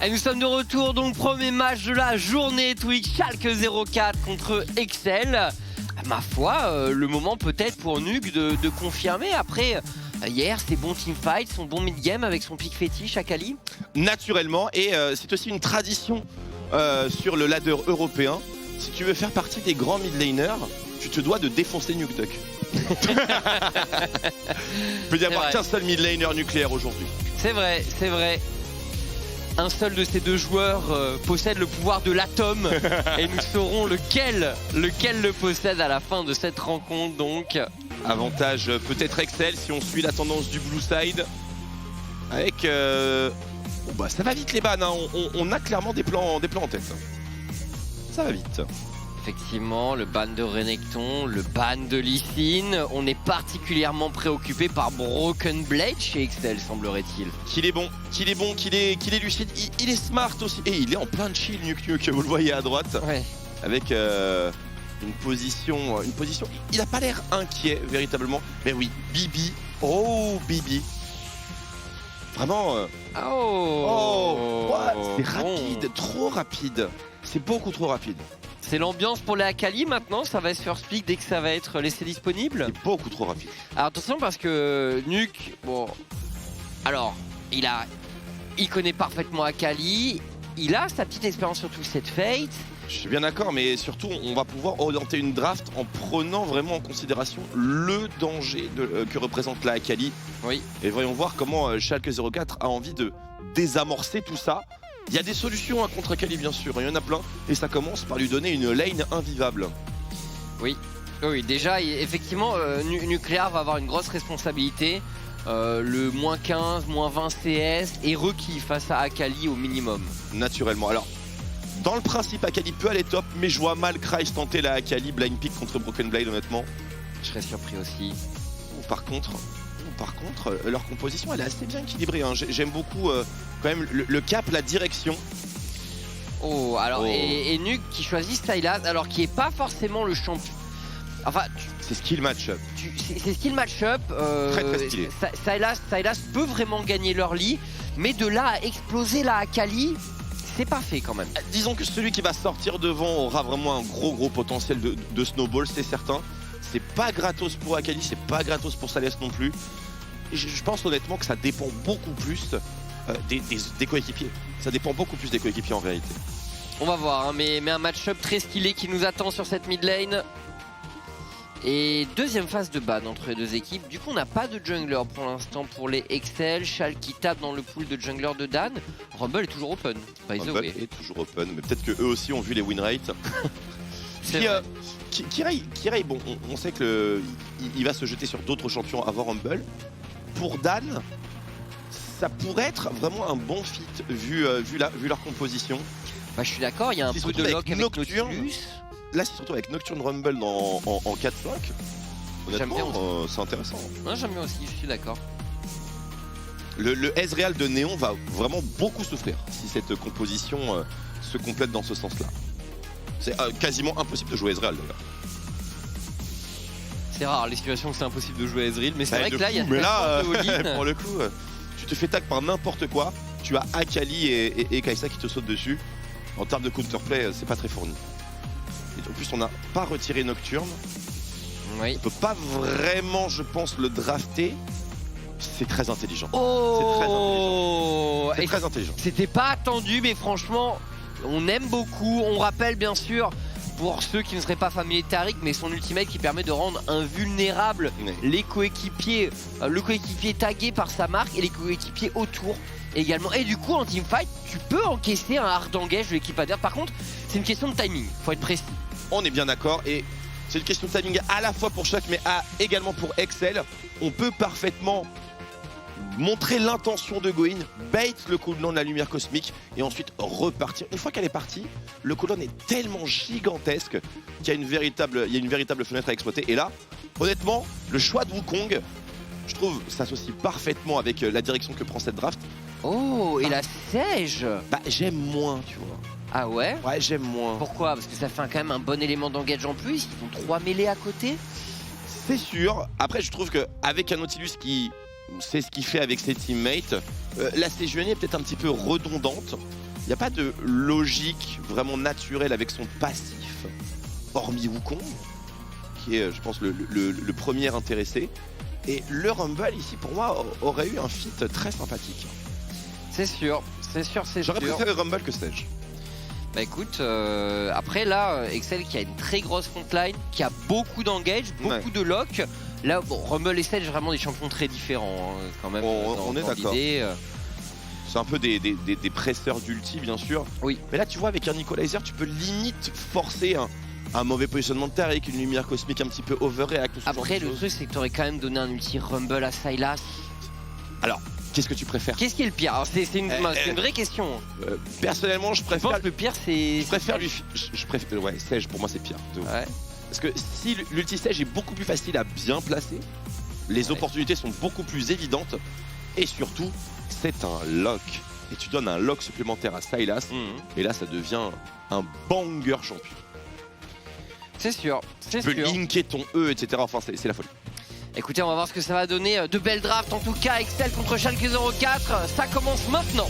Et nous sommes de retour, donc premier match de la journée Twix, Schalke 04 contre Excel. Ma foi, le moment peut-être pour Nuke de confirmer. Après, hier, c'est bon teamfight, son bon mid-game avec son pic fétiche Akali. Naturellement, et c'est aussi une tradition sur le ladder européen. Si tu veux faire partie des grands mid-laners, tu te dois de défoncer Nuke Duck. Il peut y avoir qu'un seul mid-laner nucléaire aujourd'hui. C'est vrai, c'est vrai. Un seul de ces deux joueurs possède le pouvoir de l'atome et nous saurons lequel le possède à la fin de cette rencontre donc. Avantage peut-être Excel si on suit la tendance du blue side. Avec... Oh bah ça va vite les bans, hein. On a clairement des plans en tête. Ça va vite. Effectivement, le ban de Renekton, le ban de Lee Sin. On est particulièrement préoccupé par Broken Blade chez Excel, semblerait-il. Qu'il est bon, qu'il est lucide, il est smart aussi. Et il est en plein de chill, Nuke, vous le voyez à droite. Ouais. Avec une position. Il a pas l'air inquiet, véritablement. Mais oui, Bibi. Oh, Bibi. Vraiment. C'est rapide, trop rapide. C'est beaucoup trop rapide. C'est l'ambiance pour les Akali maintenant, ça va se faire split dès que ça va être laissé disponible. C'est beaucoup trop rapide. Alors attention parce que Nuke, bon, alors il connaît parfaitement Akali, il a sa petite expérience sur tout cette Fate. Je suis bien d'accord, mais surtout on va pouvoir orienter une draft en prenant vraiment en considération le danger que représente la Akali. Oui. Et voyons voir comment Schalke 04 a envie de désamorcer tout ça. Il y a des solutions contre Akali bien sûr, il y en a plein, et ça commence par lui donner une lane invivable. Oui, oui déjà, effectivement, Nuclear va avoir une grosse responsabilité. Le moins 15, moins 20 CS est requis face à Akali au minimum. Naturellement, alors, dans le principe, Akali peut aller top, mais je vois mal Kryze tenter la Akali blind pick contre Broken Blade honnêtement. Je serais surpris aussi. Par contre, leur composition elle est assez bien équilibrée, hein. J'aime beaucoup quand même le cap, la direction. Oh, alors, et Nuke qui choisit Sylas, alors qui est pas forcément le champion. Enfin, c'est skill match-up. C'est skill match-up. Très stylé. Sylas peut vraiment gagner leur lit, mais de là à exploser la Akali, c'est pas fait quand même. Disons que celui qui va sortir devant aura vraiment un gros potentiel de snowball, c'est certain. C'est pas gratos pour Akali, c'est pas gratos pour Sylas non plus. Je pense honnêtement que ça dépend beaucoup plus des coéquipiers. Ça dépend beaucoup plus des coéquipiers en vérité. On va voir, hein, mais un match-up très stylé qui nous attend sur cette mid lane. Et deuxième phase de ban entre les deux équipes. Du coup, on n'a pas de jungler pour l'instant pour les Excel. Schalke qui tape dans le pool de jungler de Dan. Rumble est toujours open. Rumble est toujours open, mais peut-être qu'eux aussi ont vu les win rates. Kirai, bon, on sait qu'il va se jeter sur d'autres champions avant Rumble. Pour Dan, ça pourrait être vraiment un bon fit vu leur composition. Bah, je suis d'accord, il y a un peu de lock avec Nocturne. Là, c'est surtout avec Nocturne Rumble en 4-5. Honnêtement, c'est intéressant. Ouais, j'aime bien aussi, je suis d'accord. Le Ezreal de Néon va vraiment beaucoup souffrir si cette composition se complète dans ce sens-là. C'est quasiment impossible de jouer Ezreal d'ailleurs. C'est rare les situations où c'est impossible de jouer Ezreal, mais c'est vrai que là il y a pour le coup, tu te fais tag par n'importe quoi, tu as Akali et Kai'Sa qui te sautent dessus. En termes de counterplay, c'est pas très fourni. Et en plus, on n'a pas retiré Nocturne. Oui. On peut pas vraiment, je pense, le drafter. C'est très intelligent. Oh, c'est très intelligent. C'était pas attendu, mais franchement, on aime beaucoup. On rappelle bien sûr, pour ceux qui ne seraient pas familiers de Taric, mais son ultimate qui permet de rendre invulnérable les coéquipiers, le coéquipier tagué par sa marque et les coéquipiers autour également. Et du coup, en teamfight, tu peux encaisser un hard engage de l'équipe adverse. Par contre, c'est une question de timing, faut être précis. On est bien d'accord, et c'est une question de timing à la fois pour Schalke, mais également pour Excel. On peut parfaitement montrer l'intention de Goin, bait le cooldown de la lumière cosmique et ensuite repartir. Une fois qu'elle est partie, le cooldown est tellement gigantesque qu'il y a une véritable fenêtre à exploiter. Et là, honnêtement, le choix de Wukong, je trouve, s'associe parfaitement avec la direction que prend cette draft. Oh, et la Sage. Bah, j'aime moins, tu vois. Ah ouais? Ouais, j'aime moins. Pourquoi? Parce que ça fait quand même un bon élément d'engage en plus. Ils font 3 mêlées à côté. C'est sûr. Après, je trouve qu'avec un Nautilus qui sait ce qu'il fait avec ses teammates, la Séjuani est peut-être un petit peu redondante. Il n'y a pas de logique vraiment naturelle avec son passif, hormis Wukong, qui est, je pense, le premier intéressé. Et le Rumble, ici, pour moi, aurait eu un fit très sympathique. C'est sûr, c'est sûr, c'est sûr. J'aurais préféré Rumble que Sage. Bah écoute, après là, Excel qui a une très grosse frontline, qui a beaucoup d'engage, beaucoup de lock. Là, bon, Rumble et Sage, vraiment des champions très différents, hein, quand même. On est d'accord. C'est un peu des presseurs d'ulti, bien sûr. Oui. Mais là, tu vois, avec un Equalizer, tu peux limite forcer un mauvais positionnement de terre avec une lumière cosmique un petit peu overreact. Après, le truc, c'est que tu aurais quand même donné un ulti Rumble à Sylas. Alors, qu'est-ce que tu préfères? Qu'est-ce qui est le pire? C'est une vraie question. Personnellement, je préfère. Le pire, c'est. Je préfère lui. Je préfère. Ouais, Sage, pour moi, c'est pire. Ouais. Parce que si l'ulti Sage est beaucoup plus facile à bien placer, les opportunités sont beaucoup plus évidentes. Et surtout, c'est un lock. Et tu donnes un lock supplémentaire à Sylas. Et là, ça devient un banger champion. C'est sûr, c'est sûr. Tu peux linker ton E, etc. Enfin, c'est la folie. Écoutez, on va voir ce que ça va donner. De belles drafts, en tout cas. Excel contre Schalke 04. Ça commence maintenant.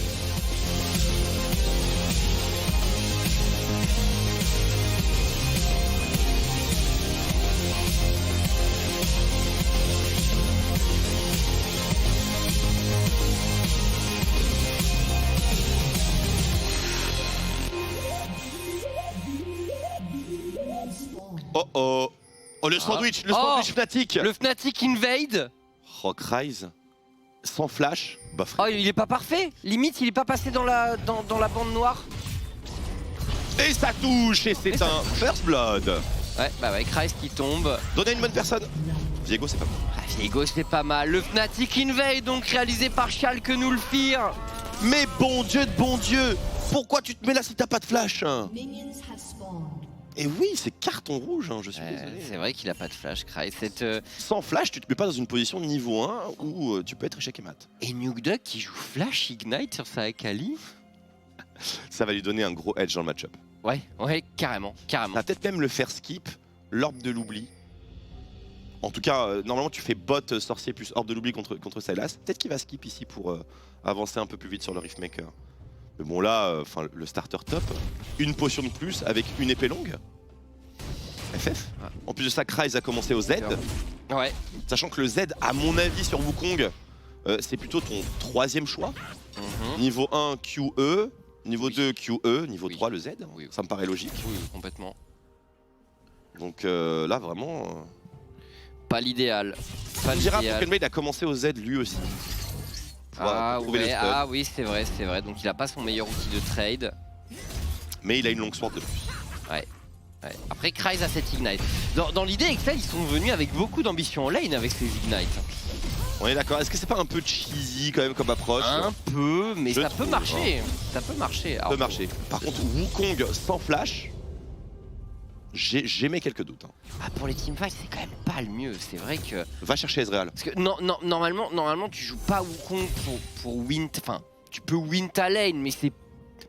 Oh, le sandwich Fnatic. Le Fnatic invade. Rock Rise sans flash. Bof. Oh, il est pas parfait. Limite, il est pas passé dans la bande noire. Et ça touche. Et c'est un First Blood. Ouais, bah ouais, Christ qui tombe. Donnez une bonne personne. Viego, c'est pas mal. Ah, Viego, c'est pas mal. Le Fnatic invade, donc réalisé par Schalke Nulfir. Mais bon Dieu de bon Dieu, pourquoi tu te mets là si t'as pas de flash? Et oui, c'est carton rouge, hein, je suis désolé. C'est vrai qu'il a pas de flash, Christ. Sans flash, tu te mets pas dans une position de niveau 1 où tu peux être échec et mat. Et Nukeduck qui joue flash Ignite sur sa Akali. Ça va lui donner un gros edge dans le match-up. Ouais, carrément. Ça va peut-être même le faire skip, l'orbe de l'oubli. En tout cas, normalement tu fais bot sorcier plus orbe de l'oubli contre Sylas. Peut-être qu'il va skip ici pour avancer un peu plus vite sur le Riftmaker. Mais bon là, le starter top, une potion de plus avec une épée longue. FF. En plus de ça, Kryze a commencé au Z. Ouais. Sachant que le Z, à mon avis sur Wukong, c'est plutôt ton troisième choix. Niveau 1, QE. Niveau 2, QE. Niveau 3, le Z. Ça me paraît logique. Oui, complètement. Donc là, vraiment... Pas l'idéal. On dira pour Kenblade a commencé au Z lui aussi. Ah oui, c'est vrai. Donc il a pas son meilleur outil de trade. Mais il a une longue sword de plus. Ouais. Après, Kryze a cette Ignite. Dans l'idée, Excel, ils sont venus avec beaucoup d'ambition en lane avec ces Ignites. On est d'accord. Est-ce que c'est pas un peu cheesy quand même comme approche? Un peu, mais ça peut marcher. Ça peut marcher. Ça peut marcher. Par contre, Wukong sans flash, j'émets quelques doutes. Pour les teamfights, c'est quand même pas le mieux. C'est vrai que... Va chercher Ezreal. Parce que normalement, tu joues pas Wukong pour win... Enfin, tu peux win ta lane, mais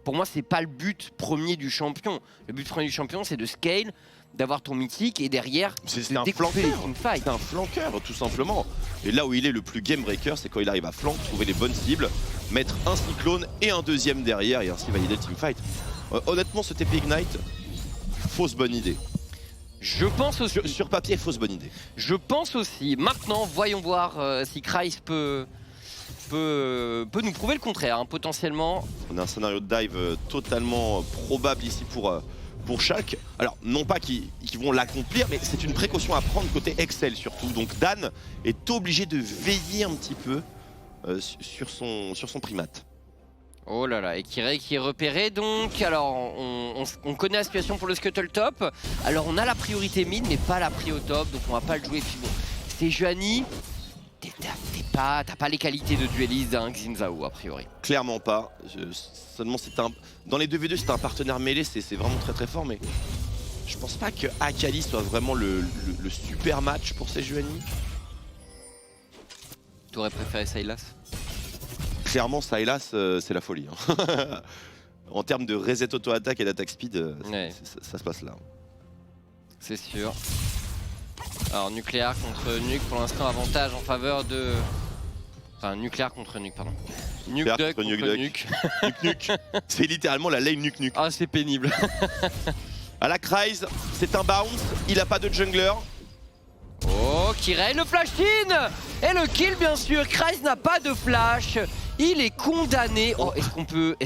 pour moi, c'est pas le but premier du champion. Le but premier du champion, c'est de scale, d'avoir ton mythique et derrière, c'est un flanqueur. C'est un flanqueur, tout simplement. Et là où il est le plus game breaker, c'est quand il arrive à flank, trouver les bonnes cibles, mettre un cyclone et un deuxième derrière et ainsi valider le teamfight. Honnêtement, ce TP Ignite, fausse bonne idée. Je pense aussi. Sur papier, fausse bonne idée. Je pense aussi. Maintenant, voyons voir si Kryze peut nous prouver le contraire, hein, potentiellement. On a un scénario de dive totalement probable ici pour Schalke. Alors, non pas qu'ils vont l'accomplir, mais c'est une précaution à prendre côté Excel surtout. Donc Dan est obligé de veiller un petit peu sur son primate. Oh là là, et qui est repéré donc. Alors, on connaît la situation pour le Scuttle Top. Alors, on a la priorité mid, mais pas la prio top, donc on va pas le jouer. Puis bon, c'est Juani. T'as pas les qualités de dueliste d'un Xin Zhao a priori. Clairement pas. Seulement dans les 2v2 c'est un partenaire mêlé, c'est vraiment très fort, mais je pense pas que Akali soit vraiment le super match pour ces Juani. T'aurais préféré Sylas? Clairement Sylas c'est la folie. Hein. En termes de reset auto-attaque et d'attaque speed, ça se passe là. C'est sûr. Alors nucléaire contre nuke, pour l'instant avantage en faveur de... Enfin nucléaire contre nuke, pardon. Nuke Duck contre Nuke. Nuke. C'est littéralement la lane Nuke. Ah, c'est pénible. À la Kryze, c'est un bounce, il a pas de jungler. Oh, Kirei, le flash in. Et le kill, bien sûr. Kryze n'a pas de flash. Il est condamné. Oh, est-ce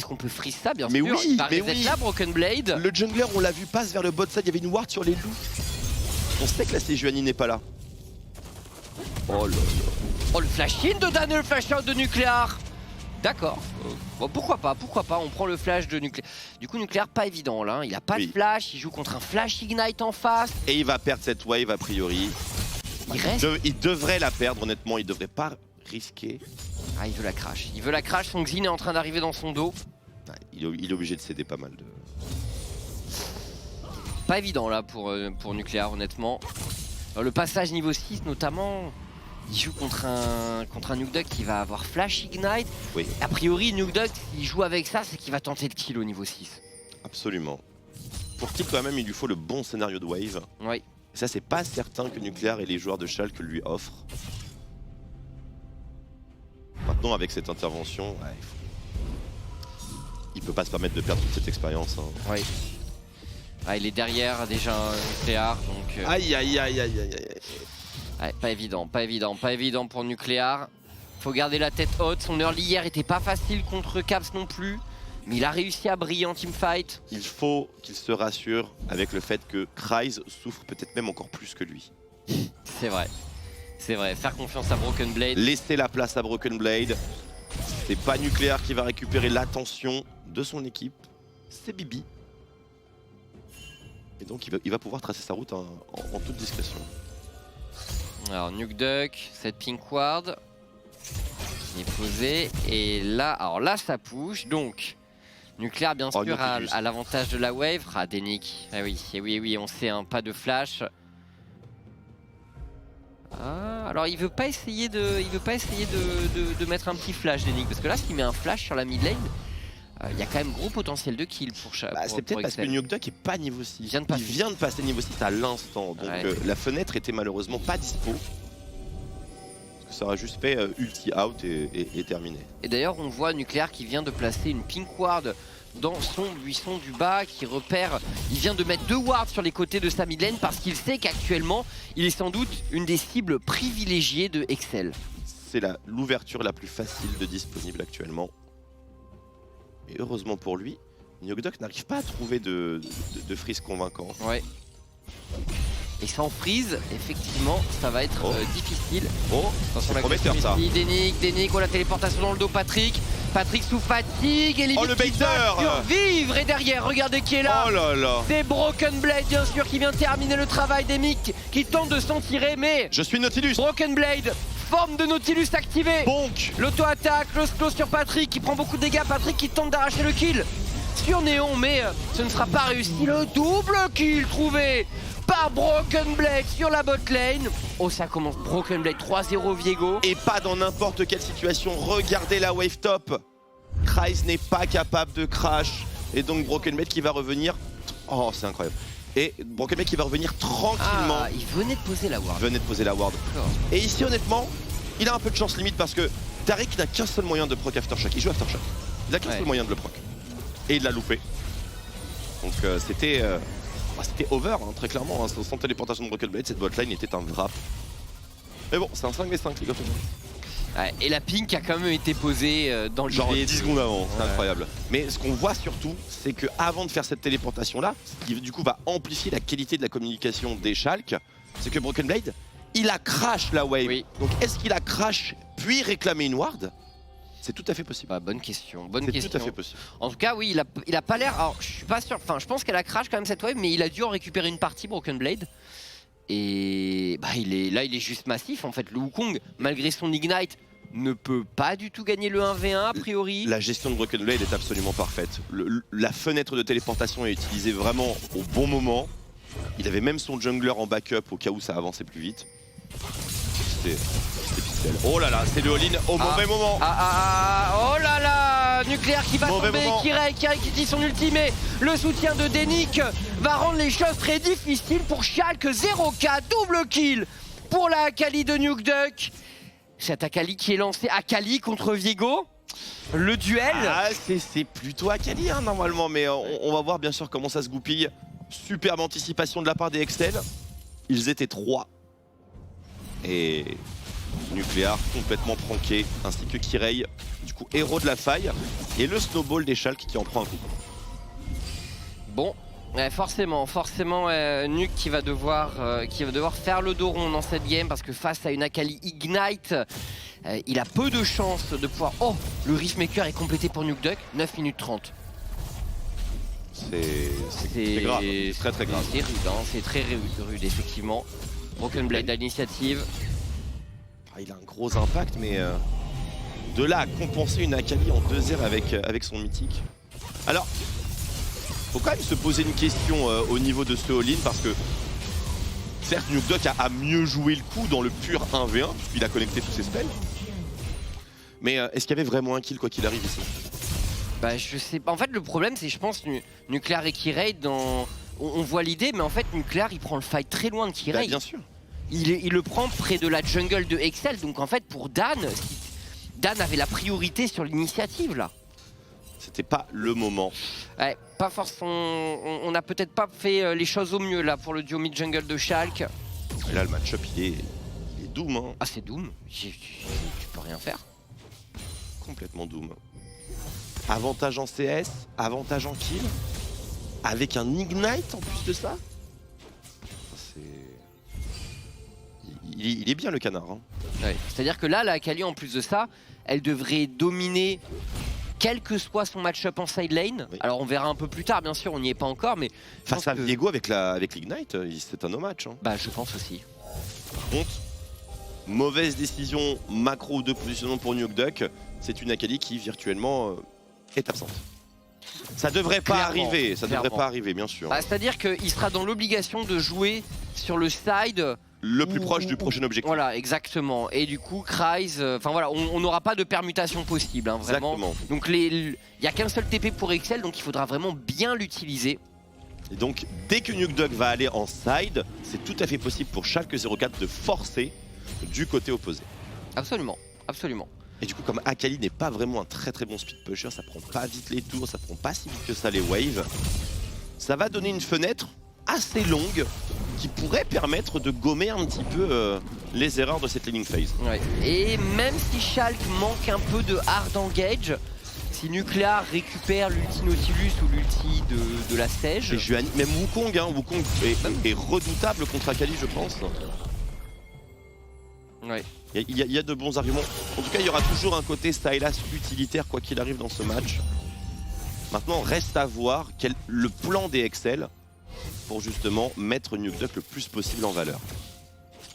qu'on peut freeze ça, bien mais sûr. Oui, mais oui. Là, Broken Blade. Le jungler, on l'a vu, passe vers le bot side, il y avait une ward sur les loups. On sait que la Sejuani n'est pas là. Oh là là. Oh, le flash in de Dan, le flash out de Nuclear. D'accord. Bon, pourquoi pas, on prend le flash de Nuclear. Du coup, Nuclear, pas évident là. Il a pas de flash, il joue contre un flash Ignite en face. Et il va perdre cette wave a priori. Il devrait la perdre, honnêtement, il devrait pas risquer. Ah, il veut la crash. Il veut la crash, son Xin est en train d'arriver dans son dos. Il est obligé de céder pas mal de... Pas évident là pour Nuclear, honnêtement. Alors, le passage niveau 6 notamment, il joue contre un Nuke Duck qui va avoir flash Ignite. Oui. A priori, Nuke Duck, s'il joue avec ça, c'est qu'il va tenter de kill au niveau 6. Absolument. Pour kill quand même, il lui faut le bon scénario de wave. Oui. Et ça, c'est pas certain que Nuclear et les joueurs de Schalke lui offrent. Maintenant, avec cette intervention, il peut pas se permettre de perdre toute cette expérience. Hein. Oui. Ah, il est derrière déjà Nuclear, donc... Aïe aïe aïe aïe aïe aïe. Ouais, pas évident pour Nuclear. Faut garder la tête haute, son early hier était pas facile contre Caps non plus. Mais il a réussi à briller en teamfight. Il faut qu'il se rassure avec le fait que Kryze souffre peut-être même encore plus que lui. C'est vrai, faire confiance à Broken Blade. Laisser la place à Broken Blade. C'est pas Nuclear qui va récupérer l'attention de son équipe, c'est Bibi. Et donc il va pouvoir tracer sa route en toute discrétion. Alors Nuke Duck, cette pink ward qui est posée. Et là, alors là ça push. Donc Nuclear bien sûr a l'avantage de la wave. Ah Denik, ah oui, on sait, hein, pas de flash. Ah, alors il veut pas essayer de mettre un petit flash Denik, parce que là s'il met un flash sur la mid lane, il y a quand même gros potentiel de kill pour chaque. C'est peut-être parce que Nuke Duck est pas niveau 6. Il vient de passer niveau 6 à l'instant. Donc la fenêtre était malheureusement pas dispo. Parce que ça aurait juste fait ulti out et terminé. Et d'ailleurs on voit Nuclear qui vient de placer une pink ward dans son buisson du bas, qui repère. Il vient de mettre 2 wards sur les côtés de sa mid lane parce qu'il sait qu'actuellement il est sans doute une des cibles privilégiées de Excel. C'est l'ouverture la plus facile de disponible actuellement. Et heureusement pour lui, Nuke Duck n'arrive pas à trouver de freeze convaincant. Ouais. Et sans freeze, effectivement, ça va être difficile. Oh, c'est prometteur ça. Denik, oh la téléportation dans le dos, Patrick sous fatigue et limite le baiter survivre. Et derrière, regardez qui est là. Oh là là. C'est Broken Blade, bien sûr, qui vient terminer le travail d'Emic, qui tente de s'en tirer, mais... Je suis Nautilus. Broken Blade, forme de Nautilus activée. Bonk. L'auto-attaque, le slow sur Patrick, qui prend beaucoup de dégâts. Patrick qui tente d'arracher le kill sur Néon, mais ce ne sera pas réussi. Le double kill trouvé par Broken Blade sur la bot lane. Oh, ça commence. Broken Blade 3-0 Viego. Et pas dans n'importe quelle situation. Regardez la wave top. Kryze n'est pas capable de crash. Et donc Broken Blade qui va revenir. Oh, c'est incroyable. Et Broken Blade qui va revenir tranquillement. Ah, il venait de poser la ward. Et ici, honnêtement, il a un peu de chance limite parce que Tariq n'a qu'un seul moyen de proc Aftershock. Il joue Aftershock. Il a qu'un seul moyen de le proc. Et il l'a loupé. Donc c'était over, hein, très clairement. Hein. Sans téléportation de Broken Blade, cette botlane était un wrap. Mais bon, c'est un 5v5, les gars. Ouais, et la pink a quand même été posée dans le genre 10 secondes avant, c'est incroyable. Mais ce qu'on voit surtout, c'est qu'avant de faire cette téléportation-là, ce qui du coup va amplifier la qualité de la communication des Schalke, c'est que Broken Blade, il a crash la wave. Oui. Donc est-ce qu'il a crash puis réclamé une ward? C'est tout à fait possible. Bah, bonne question. C'est tout à fait possible. En tout cas, oui, il a pas l'air. Alors, je suis pas sûr. Enfin, je pense qu'elle a crash quand même cette wave, mais il a dû en récupérer une partie, Broken Blade. Et bah, il est juste massif en fait. Le Wukong, malgré son Ignite, ne peut pas du tout gagner le 1v1 a priori. La gestion de Broken Blade est absolument parfaite. La fenêtre de téléportation est utilisée vraiment au bon moment. Il avait même son jungler en backup au cas où ça avançait plus vite. C'était pixel. Oh là là, c'est le all-in au mauvais moment. Oh là là, Nuclear qui va tomber, Kirei qui utilise son ultimate. Le soutien de Denik va rendre les choses très difficiles pour Schalke. 0K, double kill pour la Akali de Nuke Duck. Cette Akali qui est lancée, Akali contre Viego. Le duel. Ah, c'est plutôt Akali hein, normalement, mais on va voir bien sûr comment ça se goupille. Superbe anticipation de la part des Excel. Ils étaient 3. Et Nucléar complètement pranké, ainsi que Kirei, du coup héros de la faille. Et le snowball des Schalke qui en prend un coup. Bon, forcément, Nuke qui va devoir faire le dos rond dans cette game parce que face à une Akali Ignite, il a peu de chances de pouvoir... Oh, le Riftmaker est complété pour Nukeduck, 9 minutes 30. C'est grave, c'est très grave. C'est rude, hein, c'est très rude effectivement. Broken Blade à l'initiative. Il a un gros impact, mais de là à compenser une Akali en 2R avec son mythique. Alors, faut quand même se poser une question au niveau de ce all-in parce que certes Nukeduck a mieux joué le coup dans le pur 1v1, il a connecté tous ses spells. Mais est-ce qu'il y avait vraiment un kill quoi qu'il arrive ici? Bah je sais pas. En fait le problème c'est je pense Nucléar et Kirei dans... On voit l'idée mais en fait Nucléar il prend le fight très loin de Kirei. Bah, bien sûr. Il le prend près de la jungle de Excel donc en fait pour Dan, Dan avait la priorité sur l'initiative là. C'était pas le moment. Ouais, pas forcément. On a peut-être pas fait les choses au mieux là pour le duo mid-jungle de Schalke. Et là le match-up il est doom hein. Ah c'est doom, tu peux rien faire. Complètement doom. Avantage en CS, avantage en kill, avec un Ignite en plus de ça. Il est bien le canard. Hein. Ouais. C'est-à-dire que là, la Akali en plus de ça, elle devrait dominer quel que soit son match-up en side lane. Oui. Alors on verra un peu plus tard, bien sûr, on n'y est pas encore, mais... Face à Viego avec l'Ignite, c'est un no match. Hein. Bah je pense aussi. Par contre, mauvaise décision macro de positionnement pour Nukeduck. C'est une Akali qui virtuellement est absente. Ça devrait pas arriver, ça devrait pas arriver bien sûr. Bah, c'est-à-dire qu'il sera dans l'obligation de jouer sur le side le plus proche du prochain objectif. Voilà, exactement. Et du coup, Kryze, enfin voilà, on n'aura pas de permutation possible, hein, vraiment. Exactement. Donc il n'y a qu'un seul TP pour Excel, donc il faudra vraiment bien l'utiliser. Et donc, dès que Nukeduck va aller en side, c'est tout à fait possible pour Schalke 04 de forcer du côté opposé. Absolument, absolument. Et du coup, comme Akali n'est pas vraiment un très bon speed pusher, ça prend pas vite les tours, ça prend pas si vite que ça les waves, ça va donner une fenêtre assez longue qui pourrait permettre de gommer un petit peu les erreurs de cette laning phase. Ouais. Et même si Schalke manque un peu de hard engage, si Nucléar récupère l'ulti Nautilus ou l'ulti de la Sage... Et même Wukong, hein, Wukong est redoutable contre Akali je pense. Ouais. Il y a de bons arguments. En tout cas, il y aura toujours un côté Sylas utilitaire quoi qu'il arrive dans ce match. Maintenant, reste à voir le plan des Excel pour justement mettre Nukeduck le plus possible en valeur.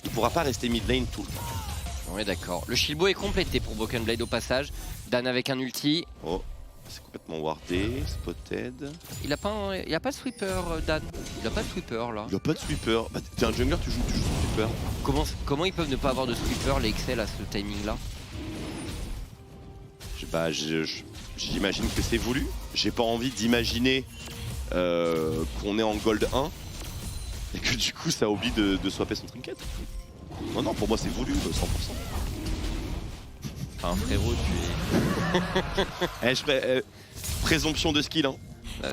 Il ne pourra pas rester mid lane tout le temps. On est d'accord. Le Shilbo est complété pour Broken Blade au passage. Dan avec un ulti. Oh, c'est complètement wardé, spotted. Il a pas de sweeper, Dan. Il a pas de sweeper là. Il a pas de sweeper. Bah, t'es un jungler, tu joues sweeper. Comment ils peuvent ne pas avoir de sweeper les Excel à ce timing là? J'imagine que c'est voulu. J'ai pas envie d'imaginer qu'on est en gold 1 et que du coup ça oublie de swapper son trinket. Non, pour moi c'est voulu, 100%. Enfin frérot, tu es... présomption de skill, hein.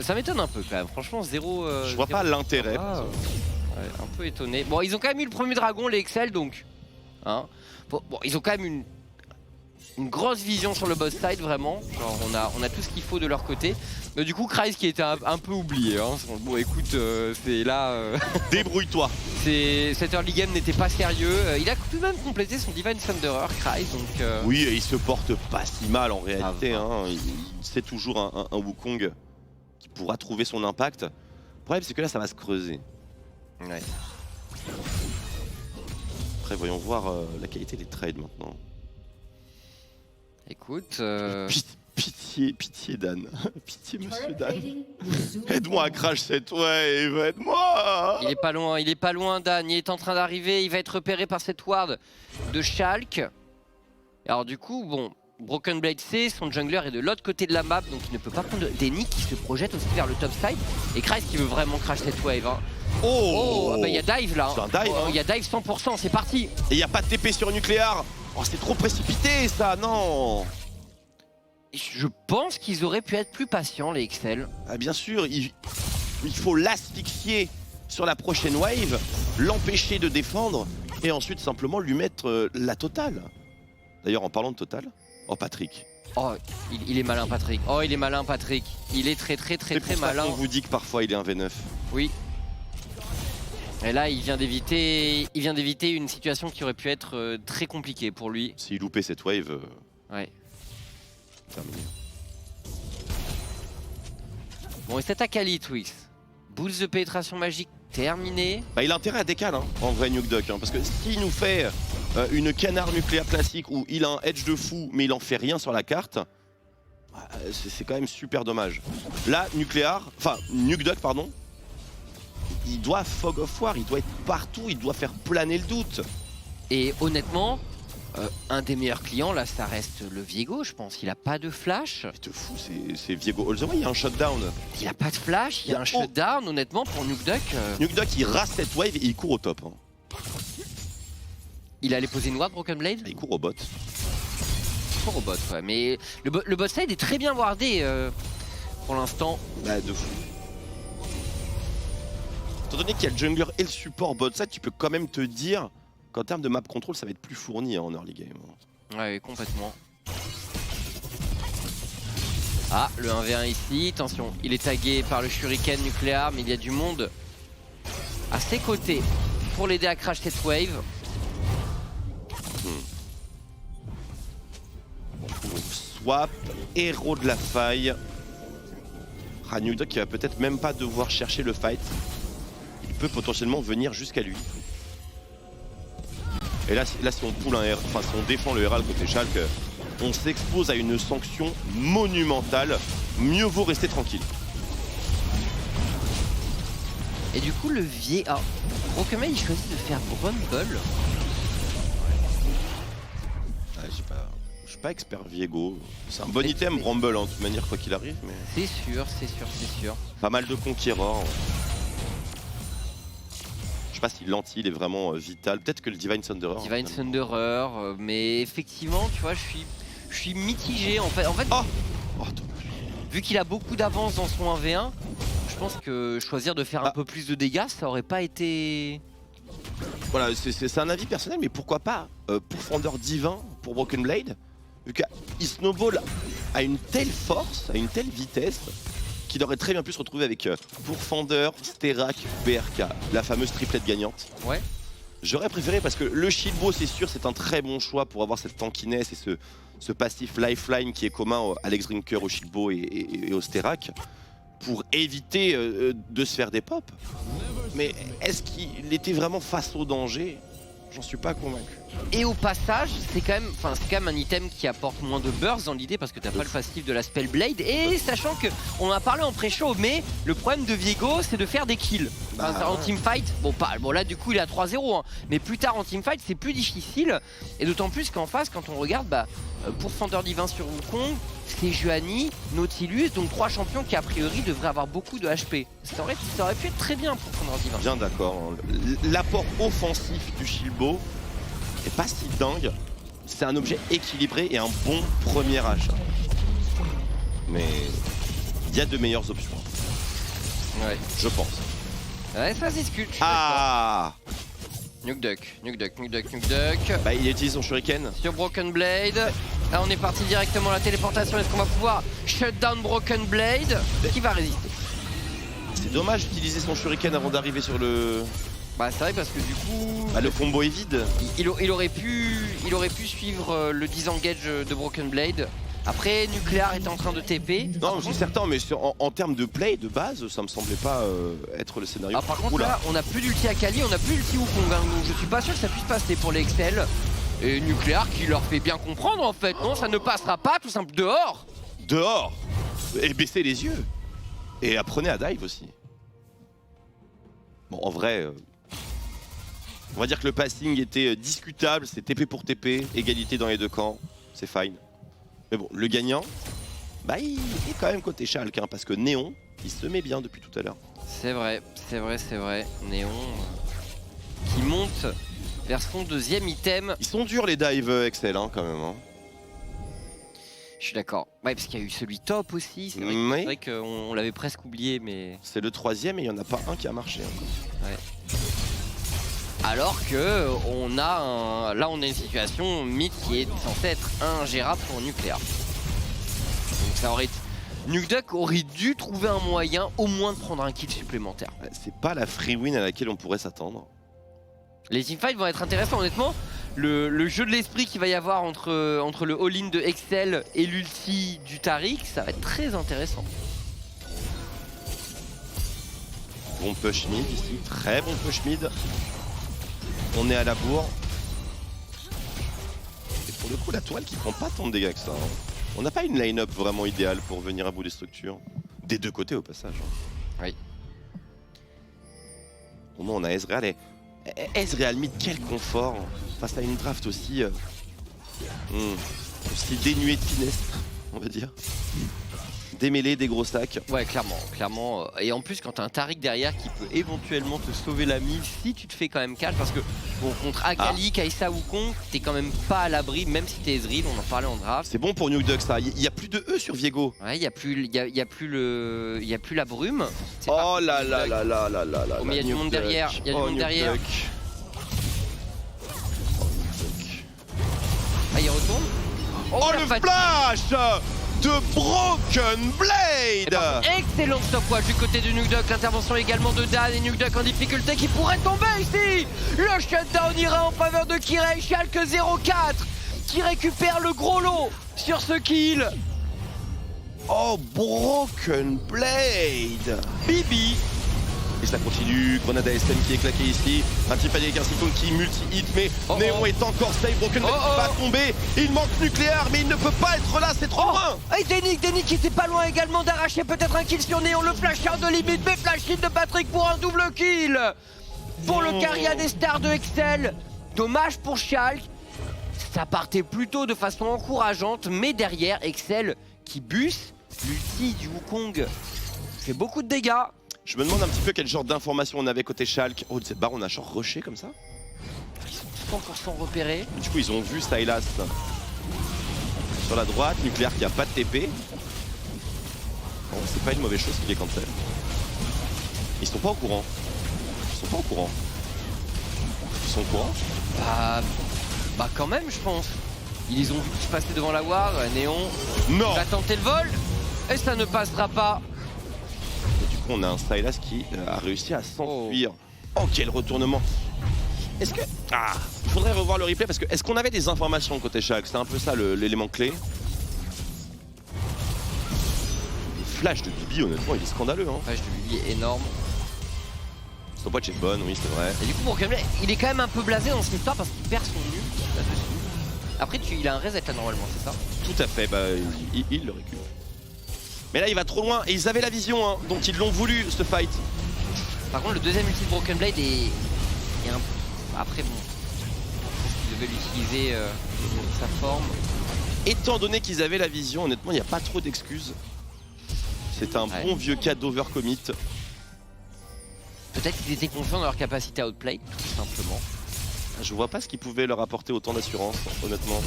Ça m'étonne un peu quand même, franchement zéro... Je vois pas l'intérêt. Ouais, un peu étonné. Bon, ils ont quand même eu le premier dragon, les Excel, donc. Hein bon, ils ont quand même une grosse vision sur le boss side, vraiment. Genre, on a tout ce qu'il faut de leur côté. Mais du coup, Kryze qui était un peu oublié. Hein. Bon, écoute, c'est là... Débrouille-toi. Cette early game n'était pas sérieux. Il a tout de même complété son Divine Thunderer, Kryze, donc... Oui, et il se porte pas si mal en réalité. Hein. C'est toujours un Wukong qui pourra trouver son impact. Le problème, c'est que là, ça va se creuser. Ouais. Après, voyons voir la qualité des trades maintenant. Écoute... Pitié Dan. Pitié monsieur Dan. Aide-moi à crash cette wave, aide-moi. Il est pas loin Dan, il est en train d'arriver, il va être repéré par cette ward de Schalke. Alors du coup, bon, Broken Blade C, son jungler est de l'autre côté de la map, donc il ne peut pas prendre Denny qui se projette aussi vers le top side. Et Kryze qui veut vraiment crash cette wave. Hein. Oh, bah il y a dive là. C'est un dive. Il y a dive 100%, c'est parti. Et il n'y a pas de TP sur Nucléar. Oh, c'est trop précipité ça, non. Je pense qu'ils auraient pu être plus patients, les Excel. Ah, bien sûr, il faut l'asphyxier sur la prochaine wave, l'empêcher de défendre et ensuite simplement lui mettre la totale. D'ailleurs, en parlant de totale, oh Patrick. Oh, il est malin, Patrick. Oh, il est malin, Patrick. Il est très malin. On vous dit que parfois il est un V9. Oui. Et là, il vient d'éviter une situation qui aurait pu être très compliquée pour lui. S'il loupait cette wave, ouais. Terminé. Bon, et cette Akali, Twix. Boost de pénétration magique terminé. Bah, il a intérêt à décaler, hein, en vrai, Nuke Duck. Hein, parce que s'il nous fait une canard nucléaire classique où il a un edge de fou, mais il en fait rien sur la carte, c'est quand même super dommage. Là, Nuke Duck, pardon, il doit Fog of War, il doit être partout, il doit faire planer le doute. Et honnêtement, un des meilleurs clients, là, ça reste le Viego, je pense. Il a pas de flash. C'est fou, c'est Viego all the way, il y a un shutdown. Il a pas de flash, il y a un shutdown, honnêtement, pour Nuke Duck. Nuke Duck, il rase cette wave et il court au top. Hein. Il allait poser une ward Broken Blade. Il court au bot. Pour au bot, ouais. Mais le bot side est très bien wardé pour l'instant. Bah, de fou. Étant donné qu'il y a le jungler et le support bot side, tu peux quand même te dire qu'en termes de map control, ça va être plus fourni en early game. Ouais, complètement. Ah, le 1v1 ici, attention, il est tagué par le shuriken nucléaire, mais il y a du monde à ses côtés pour l'aider à crash cette wave. Swap, héros de la faille. Nuke Duck qui va peut-être même pas devoir chercher le fight. Il peut potentiellement venir jusqu'à lui. Et là si on pull si on défend le Herald côté Schalke, on s'expose à une sanction monumentale. Mieux vaut rester tranquille. Et du coup, le vieil. Ah, Brokenblade, il choisit de faire Rumble. Ah, je suis pas expert Viego. C'est un bon item, Rumble, en toute manière, quoi qu'il arrive. Mais... C'est sûr, c'est sûr, c'est sûr. Pas mal de conquérants. Je sais pas si l'anti il est vraiment vital. Peut-être que le Divine Thunderer. Divine Thunderer, mais effectivement, tu vois, je suis mitigé en fait. Vu qu'il a beaucoup d'avance dans son 1v1, je pense que choisir de faire un peu plus de dégâts, ça aurait pas été... Voilà, c'est un avis personnel, mais pourquoi pas Pourfendeur divin pour Broken Blade, vu qu'il snowball à une telle force, à une telle vitesse, qu'il aurait très bien pu se retrouver avec Pourfendeur, Sterak, BRK, la fameuse triplette gagnante. Ouais. J'aurais préféré parce que le Shieldbo, c'est sûr, c'est un très bon choix pour avoir cette tankiness et ce passif lifeline qui est commun à Alex Drinker, au Shieldbo et au Sterak, pour éviter de se faire des pops. Mais est-ce qu'il était vraiment face au danger? J'en suis pas convaincu. Et au passage, c'est quand même un item qui apporte moins de burst dans l'idée parce que t'as pas le passif de la Spellblade. Et sachant que on en a parlé en pré-show, mais le problème de Viego, c'est de faire des kills. En teamfight, bon là du coup il est à 3-0, hein, mais plus tard en teamfight c'est plus difficile. Et d'autant plus qu'en face, quand on regarde, pour Fender Divin sur Wukong, c'est Juani, Nautilus, donc 3 champions qui a priori devraient avoir beaucoup de HP. Ça aurait pu être très bien pour Fender Divin. Bien d'accord. L'apport offensif du Shieldbo est pas si dingue. C'est un objet équilibré et un bon premier achat. Mais il y a de meilleures options. Ouais. Je pense. Ouais, ça se discute. Ah, Nuke Duck. bah, il utilise son shuriken. Sur Broken Blade. Là on est parti directement à la téléportation. Est-ce qu'on va pouvoir shut down Broken Blade? Qui va résister? C'est dommage d'utiliser son shuriken avant d'arriver sur le... Bah c'est vrai parce que du coup... le combo est vide. Il aurait pu suivre le disengage de Broken Blade. Après, Nucléaire est en train de TP. Non, je suis certain, mais en termes de play, de base, ça me semblait pas être le scénario. Ah, par contre, là, on n'a plus d'ulti Akali, on n'a plus d'ulti Wukong. Hein, donc je suis pas sûr que ça puisse passer pour les Excel. Et Nucléaire qui leur fait bien comprendre en fait. Non, ça ne passera pas, tout simple. Dehors. Dehors. Et baissez les yeux. Et apprenez à dive aussi. Bon, en vrai, on va dire que le passing était discutable. C'est TP pour TP, égalité dans les deux camps. C'est fine. Mais bon, le gagnant, bah il est quand même côté Schalke, hein, parce que Néon, il se met bien depuis tout à l'heure. C'est vrai. Néon qui monte vers son deuxième item. Ils sont durs les dives Excel, hein, quand même. Hein. Je suis d'accord. Ouais, parce qu'il y a eu celui top aussi. C'est vrai, Oui. c'est vrai qu'on l'avait presque oublié, mais. C'est le 3e et il n'y en a pas un qui a marché encore. Ouais. Alors que là on a une situation mid qui est censée être ingérable pour Nucléaire. Donc ça aurait été... Nukeduck aurait dû trouver un moyen au moins de prendre un kill supplémentaire. C'est pas la free win à laquelle on pourrait s'attendre. Les teamfights vont être intéressants honnêtement. Le jeu de l'esprit qu'il va y avoir entre le all-in de Excel et l'ulti du Taric, ça va être très intéressant. Bon push mid ici, très bon push mid. On est à la bourre. Et pour le coup, la toile qui prend pas tant de dégâts que ça. On n'a pas une line-up vraiment idéale pour venir à bout des structures. Des deux côtés au passage. Oui. Au moins on a Ezreal et... Ezreal mid, quel confort face à une draft aussi... aussi dénuée de finesse, on va dire. Démêlé, des gros stacks. Ouais, clairement. Et en plus, quand t'as un Taric derrière qui peut éventuellement te sauver la mise, si tu te fais quand même catch, parce que bon, contre Akali, Kai'Sa, Wukong, t'es quand même pas à l'abri, même si t'es Ezreal, on en parlait en draft. C'est bon pour Nukeduck ça, il y a plus de E sur Viego. Ouais, il y a plus la brume. Oh là là là là là là là. Oh, mais il y a du monde derrière, il y a du monde derrière. Ah, il retourne. Oh le flash de Broken Blade. Excellent stopwatch du côté de Nukeduck, l'intervention également de Dan et Nukeduck en difficulté qui pourrait tomber ici. Le shutdown ira en faveur de Kirei, Schalke 0-4 qui récupère le gros lot sur ce kill. Oh Broken Blade. Bibi. Et ça continue, Grenade ASM qui est claqué ici, un petit panier avec un cyclone qui multi-hit, mais Néon est encore safe, Broken Blade va tomber, il manque Nucléaire, mais il ne peut pas être là, c'est trop loin. Et Denik qui était pas loin également d'arracher peut-être un kill sur Néon, le flash out de limite, mais flash hit de Patrick pour un double kill. Pour le Caria des stars de Excel, dommage pour Schalke, ça partait plutôt de façon encourageante, mais derrière Excel qui bus, l'ulti du Wukong fait beaucoup de dégâts. Je me demande un petit peu quel genre d'informations on avait côté Schalke. Oh, cette barre, on a genre rushé comme ça. Ils sont pas encore sans repérer. Du coup, ils ont vu Sylas sur la droite, Nucléaire qui a pas de TP. Bon, c'est pas une mauvaise chose qu'il est cancel. Ils sont pas au courant. Ils sont pas au courant. Ils sont au courant. Bah quand même, je pense. Ils les ont vu se passer devant la War. Néon va tenter le vol et ça ne passera pas. On a un Sylas qui a réussi à s'enfuir. Oh quel retournement. Est-ce que... il faudrait revoir le replay parce que est-ce qu'on avait des informations côté Schalke? C'est un peu ça l'élément clé. Le flash de Bibi honnêtement il est scandaleux. Le flash de Bibi est énorme. Stopwatch est bonne, oui c'est vrai. Et du coup pour Broken Blade, il est quand même un peu blasé dans cette histoire parce qu'il perd son nul là-dessus. Après il a un reset là normalement, c'est ça? Tout à fait, bah il le récupère. Mais là il va trop loin et ils avaient la vision hein, donc ils l'ont voulu ce fight. Par contre le deuxième ulti de Broken Blade est un... Après bon, il devait l'utiliser sa forme. Étant donné qu'ils avaient la vision, honnêtement il n'y a pas trop d'excuses. C'est un bon vieux cas d'overcommit. Peut-être qu'ils étaient confiants dans leur capacité à outplay, tout simplement. Je vois pas ce qui pouvait leur apporter autant d'assurance, honnêtement.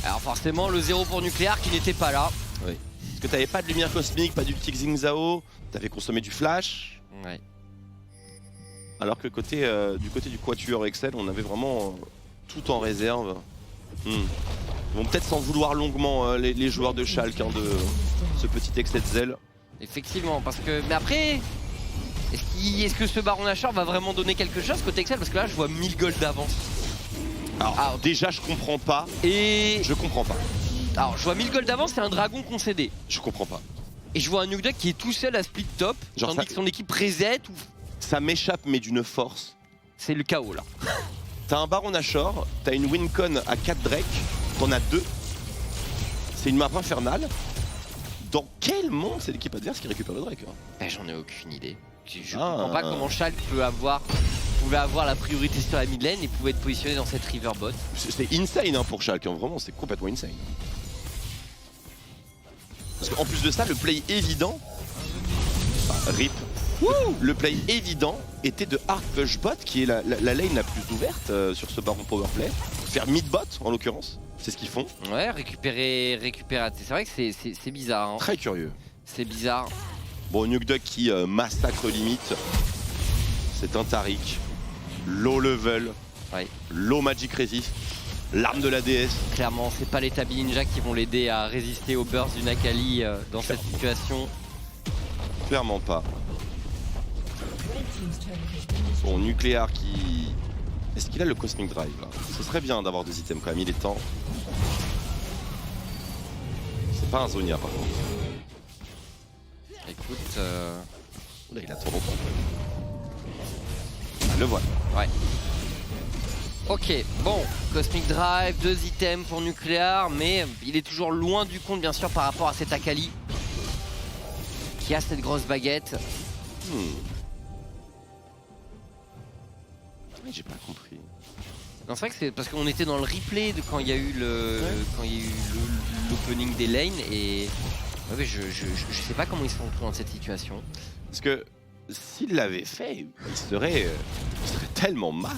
Alors forcément le 0 pour Nucléaire qui n'était pas là. Oui. Parce que t'avais pas de lumière cosmique, pas du petit Xing Zhao, t'avais consommé du flash. Ouais. Alors que du côté du Quatuor Excel, on avait vraiment tout en réserve. Ils vont peut-être s'en vouloir longuement les joueurs de Schalke de ce petit excès de zèle. Effectivement, parce que... Mais après, est-ce que ce Baron Nashor va vraiment donner quelque chose côté Excel? Parce que là, je vois 1000 gold d'avance. Alors déjà, je comprends pas. Je comprends pas. Alors, je vois 1000 gold d'avance, c'est un dragon concédé. Je comprends pas. Et je vois un Nukeduck qui est tout seul à split top, genre tandis que son équipe reset ou... Ça m'échappe, mais d'une force. C'est le chaos, là. T'as un Baron Nashor, t'as une Wincon à 4 Drake, t'en as 2. C'est une map infernale. Dans quel monde c'est l'équipe adverse qui récupère le Drake hein? J'en ai aucune idée. Je comprends pas comment Schalke pouvait avoir la priorité sur la mid lane et pouvait être positionné dans cette river bot. C'est insane hein, pour Schalke, hein. Vraiment c'est complètement insane. Parce qu'en plus de ça, le play évident, RIP, Le play évident était de Hard Push Bot, qui est la lane la plus ouverte sur ce baron powerplay. Faire mid bot en l'occurrence, c'est ce qu'ils font. Ouais, récupérer. C'est vrai que c'est bizarre. Hein. Très curieux. C'est bizarre. Bon, Nukeduck qui massacre limite. C'est un Taric. Low level. Ouais. Low magic resist. L'arme de la déesse. Clairement, c'est pas les Tabi Ninja qui vont l'aider à résister au burst du Nakali dans cette situation. Clairement pas. Bon, Nucléaire qui... Est-ce qu'il a le Cosmic Drive là? Ce serait bien d'avoir des items quand même, il est temps. C'est pas un Zonia par contre. Écoute... Là, il attend longtemps. Le voilà. Ouais. Ok, bon, Cosmic Drive, 2 items pour Nucléaire, mais il est toujours loin du compte bien sûr par rapport à cet Akali qui a cette grosse baguette. J'ai pas compris. Non, c'est vrai que c'est parce qu'on était dans le replay de quand il y a eu l'opening des lanes et ouais, je sais pas comment ils se sont retrouvés dans cette situation. Parce que s'il l'avait fait, il serait tellement max.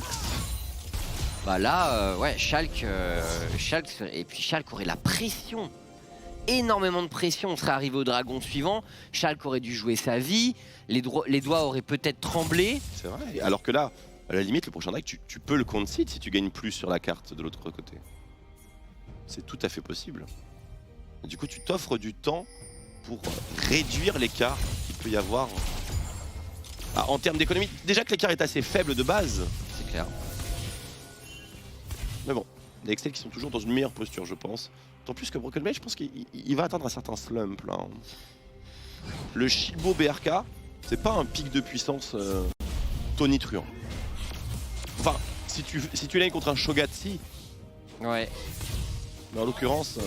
Bah là, ouais, Schalke et puis Schalke aurait la pression, énormément de pression. On serait arrivé au dragon suivant. Schalke aurait dû jouer sa vie, les doigts auraient peut-être tremblé. C'est vrai. Alors que là, à la limite, le prochain drag, tu peux le concede si tu gagnes plus sur la carte de l'autre côté. C'est tout à fait possible. Et du coup, tu t'offres du temps pour réduire l'écart qu'il peut y avoir. Ah, en termes d'économie, déjà que l'écart est assez faible de base. C'est clair. Mais bon, les Excel qui sont toujours dans une meilleure posture, je pense. Tant plus que Broken Blade, je pense qu'il va atteindre un certain slump là. Le Shibo BRK, c'est pas un pic de puissance tonitruant. Enfin, si tu l'as contre un Shogatsi. Ouais. Mais en l'occurrence.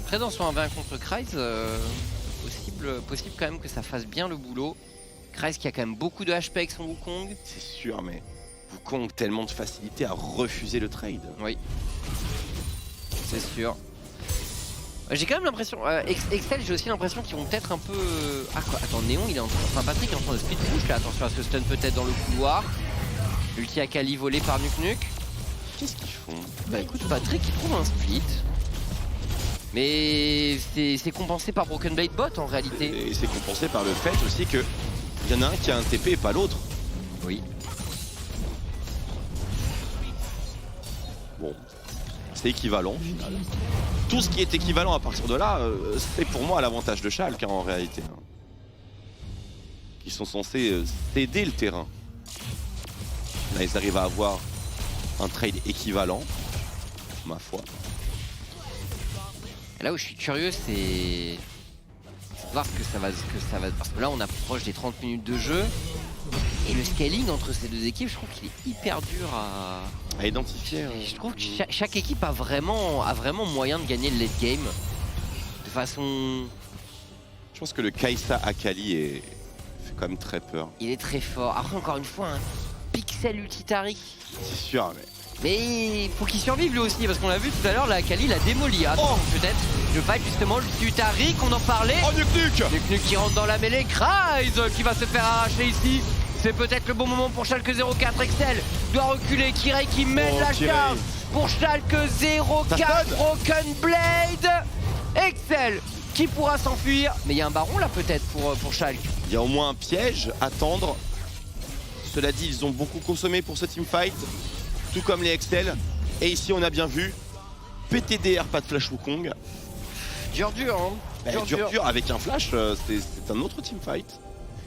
Après, dans son 1v1 contre Kryze, possible quand même que ça fasse bien le boulot. Kryze qui a quand même beaucoup de HP avec son Wukong. C'est sûr, mais Wukong tellement de facilité à refuser le trade. Oui. C'est sûr. J'ai quand même l'impression. Excel, j'ai aussi l'impression qu'ils vont peut-être un peu. Ah quoi? Attends, Néon, il est en train. Enfin, Patrick est en train de split push là. Attention à ce stun peut-être dans le couloir. Ulti Akali volé par Nuke. Qu'est-ce qu'ils font? Bah écoute, Patrick il trouve un split. Mais c'est compensé par Broken Blade Bot en réalité. Et c'est compensé par le fait aussi que il y en a un qui a un TP et pas l'autre. Oui. Bon, c'est équivalent au final. Tout ce qui est équivalent à partir de là, c'est pour moi l'avantage de Schalke en réalité. Ils sont censés céder le terrain. Là, ils arrivent à avoir un trade équivalent, ma foi. Et là où je suis curieux, c'est voir ce que ça va. Parce que là, on approche des 30 minutes de jeu. Et le scaling entre ces deux équipes, je trouve qu'il est hyper dur à identifier. Je trouve que chaque équipe a vraiment moyen de gagner le late game. De façon... Je pense que le Kai'Sa Akali fait quand même très peur. Il est très fort. Après, encore une fois, un pixel ultitari. C'est sûr, mais il faut qu'il survive lui aussi, parce qu'on l'a vu tout à l'heure, la Akali l'a démoli. Attends, peut-être le fight justement, l'ultitari qu'on en parlait. Oh, Nuke qui rentre dans la mêlée. Kryze qui va se faire arracher ici. C'est peut-être le bon moment pour Schalke 04. Excel doit reculer. Kirei qui mène la charge pour Schalke 04. Broken Blade. Excel qui pourra s'enfuir. Mais il y a un baron là peut-être pour Schalke. Il y a au moins un piège, attendre. Cela dit, ils ont beaucoup consommé pour ce teamfight. Tout comme les Excel. Et ici, on a bien vu. PTDR, pas de flash Wukong. Dur, hein. Dur. Avec un flash, c'est un autre teamfight.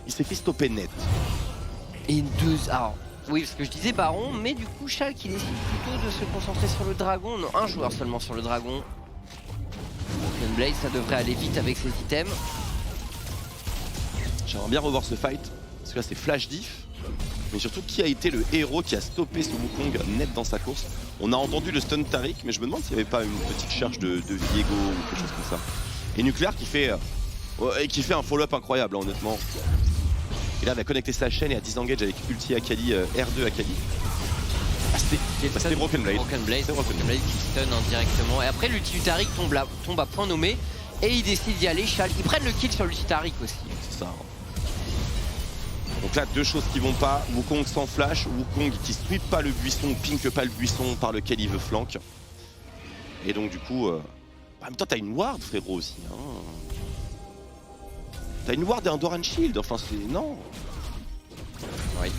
Il s'est fait stopper net. Et une deuxième. Alors, oui, parce que je disais baron, mais du coup, Schalke il décide plutôt de se concentrer sur le dragon. Non, un joueur seulement sur le dragon. Broken Blade, ça devrait aller vite avec ses items. J'aimerais bien revoir ce fight. Parce que là, c'est flash diff. Mais surtout, qui a été le héros qui a stoppé ce Wukong net dans sa course? On a entendu le stun Taric, mais je me demande s'il n'y avait pas une petite charge de Viego ou quelque chose comme ça. Et Nucléaire qui fait un follow-up incroyable, hein, honnêtement. Et là, il va connecter sa chaîne et à disengage avec Ulti Akali, R2 Akali. C'était Broken Blade. Broken Blade qui stun indirectement. Et après, l'ulti Taric tombe à point nommé. Et il décide d'y aller. Schalke, ils prennent le kill sur l'ulti Taric aussi. C'est ça. Donc là, deux choses qui vont pas. Wukong sans flash, Wukong qui sweep pas le buisson, pink pas le buisson par lequel il veut flank. Et donc du coup, en même temps, t'as une ward, frérot, aussi. Hein. T'as une ward et un Doran Shield, enfin c'est... Non. Oui.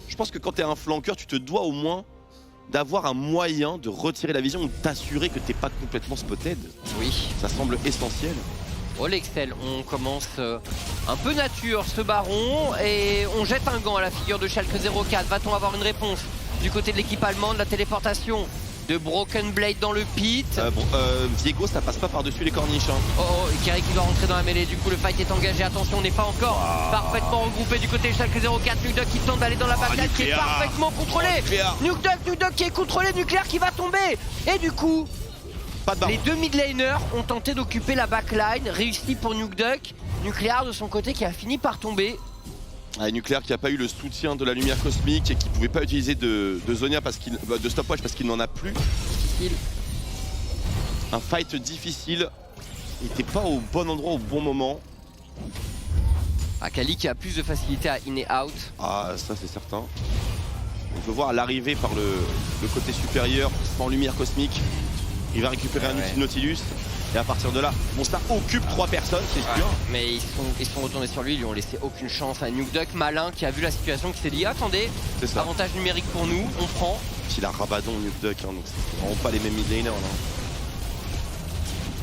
Je pense que quand t'es un flanqueur, tu te dois au moins d'avoir un moyen de retirer la vision ou de t'assurer que t'es pas complètement spotted. Oui. Ça semble essentiel. Oh l'Excel, on commence un peu nature ce baron et on jette un gant à la figure de Schalke 04. Va-t-on avoir une réponse du côté de l'équipe allemande? La téléportation de Broken Blade dans le pit. Viego, ça passe pas par-dessus les corniches. Hein. Oh, Kiri qui doit rentrer dans la mêlée. Du coup, le fight est engagé. Attention, on n'est pas encore parfaitement regroupé du côté de Schalke 04. Nukeduck qui tente d'aller dans la backline qui est parfaitement contrôlé. Nukeduck qui est contrôlé. Nucléaire qui va tomber. Et du coup, les deux mid laners ont tenté d'occuper la backline. Réussi pour Nukeduck. Nucléaire de son côté qui a fini par tomber. Nucléaire qui n'a pas eu le soutien de la lumière cosmique et qui ne pouvait pas utiliser de Zonia parce qu'il de stopwatch parce qu'il n'en a plus. Un fight difficile. Il n'était pas au bon endroit au bon moment. Akali qui a plus de facilité à in et out. Ah, ça c'est certain. On peut voir l'arrivée par le côté supérieur sans lumière cosmique. Il va récupérer un ulti Nautilus. Et à partir de là, bon, ça occupe 3 personnes, c'est sûr. Mais ils sont retournés sur lui, ils lui ont laissé aucune chance. Un Nukeduck malin qui a vu la situation, qui s'est dit attendez, avantage numérique pour nous, on prend. Il a Rabadon Nukeduck, hein, donc c'est vraiment pas les mêmes mid laners.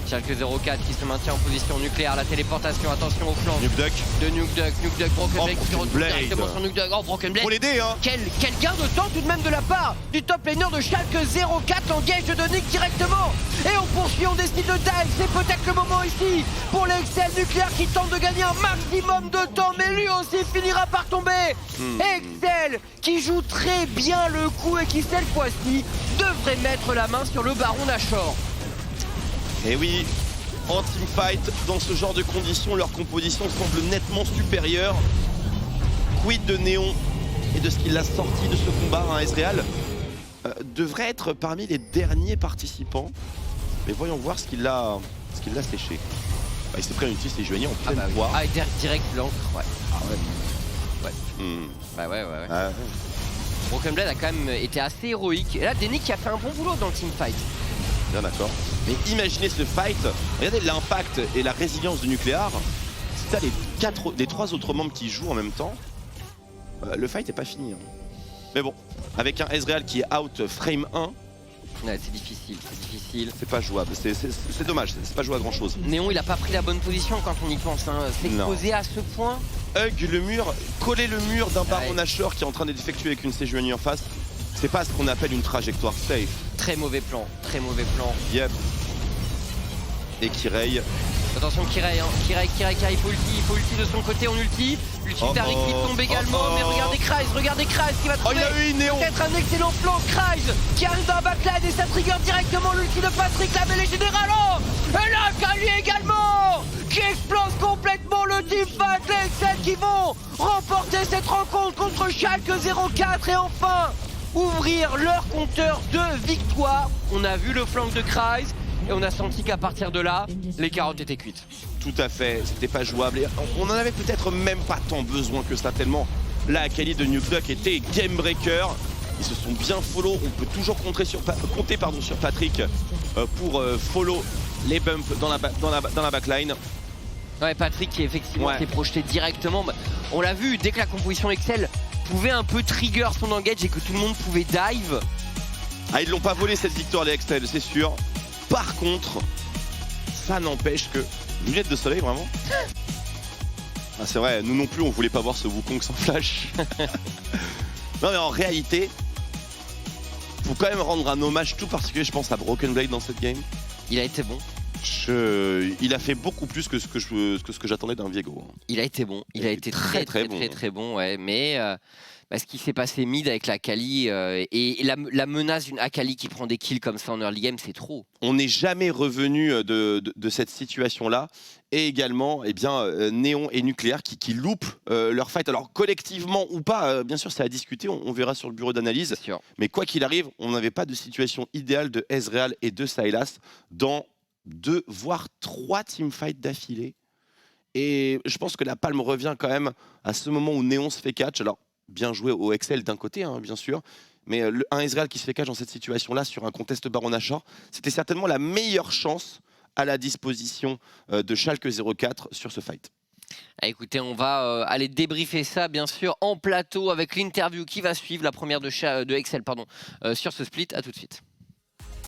Schalke 04 qui se maintient en position nucléaire, la téléportation, attention au flanc Nukeduck. De Nukeduck, Broken Blade qui retourne directement sur Nukeduck. Oh, Broken Blade. Pour l'aider, hein. Quel gain de temps tout de même de la part du top laner de Schalke 04, l'engage de Nick directement. Et on poursuit, on décide de dive, c'est peut-être le moment ici pour l'Excel nucléaire qui tente de gagner un maximum de temps, mais lui aussi finira par tomber. Excel qui joue très bien le coup et qui cette fois-ci devrait mettre la main sur le baron Nashor. Et oui, en teamfight, dans ce genre de conditions, leur composition semble nettement supérieure. Quid de Néon et de ce qu'il a sorti de ce combat, hein, Ezreal devrait être parmi les derniers participants. Mais voyons voir ce qu'il a séché. Bah, il s'est pris un ulti, c'est Juani en pleine poire. Ah, direct l'encre, ouais. Ah ouais. Bah ouais. Broken Blade a quand même été assez héroïque. Et là, Denick qui a fait un bon boulot dans le teamfight. Bien d'accord. Mais imaginez ce fight, regardez l'impact et la résilience de Nucléaire. Si t'as les 3 autres membres qui jouent en même temps, le fight n'est pas fini. Hein. Mais bon, avec un Ezreal qui est out frame 1, ouais, c'est difficile. C'est pas jouable, c'est dommage, c'est pas joué à grand chose. Néon il a pas pris la bonne position quand on y pense, hein. S'exposer à ce point. Hug le mur, coller le mur d'un baron Nashor qui est en train d'être effectué avec une Sejuani en face. C'est pas ce qu'on appelle une trajectoire safe. Très mauvais plan. Yep. Et Kirei. Attention Kirei, hein. Kirei qui faut ulti de son côté, on ulti. L'ulti Tariq qui tombe également, mais regardez Kreis qui va trouver peut-être un excellent flanc. Kreis qui arrive dans la backline et ça trigger directement l'ulti de Patrick, la mêlée générale. Et là, Kali également qui explose complètement le teamfight. Les Excel qui vont remporter cette rencontre contre Schalke 04 et enfin ouvrir leur compteur de victoire. On a vu le flanc de Kreis et on a senti qu'à partir de là, les carottes étaient cuites. Tout à fait, c'était pas jouable. Et on en avait peut-être même pas tant besoin que ça, tellement la Akali de Nukeduck était game breaker. Ils se sont bien follow, on peut toujours compter sur Patrick pour follow les bumps dans la backline. Ouais, Patrick qui effectivement s'est projeté directement. On l'a vu, dès que la composition Excel pouvait un peu trigger son engage et que tout le monde pouvait dive. Ah, ils l'ont pas volé cette victoire les Excel, c'est sûr. Par contre, ça n'empêche que... Lunettes de soleil, vraiment. Ah, c'est vrai, nous non plus, on voulait pas voir ce Wukong sans flash. Non, mais en réalité, faut quand même rendre un hommage tout particulier, je pense, à Broken Blade dans cette game. Il a été bon. Il a fait beaucoup plus que ce que j'attendais d'un Viego. Il a été bon. Il a été très bon, ouais. Mais ce qui s'est passé mid avec la Akali et la menace d'une Akali qui prend des kills comme ça en early game, c'est trop. On n'est jamais revenu de cette situation-là. Et également, Néon et Nucléaire qui loupent leur fight. Alors collectivement ou pas, bien sûr, c'est à discuter. On verra sur le bureau d'analyse. Mais quoi qu'il arrive, on n'avait pas de situation idéale de Ezreal et de Sylas dans 2 voire 3 teamfights d'affilée. Et je pense que la palme revient quand même à ce moment où Néon se fait catch. Alors, bien joué au Excel d'un côté, hein, bien sûr. Mais un Ezreal qui se fait catch dans cette situation-là, sur un contest Baron Nashor, c'était certainement la meilleure chance à la disposition de Schalke 04 sur ce fight. Ah, écoutez, on va aller débriefer ça, bien sûr, en plateau avec l'interview qui va suivre, la première de Excel, sur ce split. À tout de suite.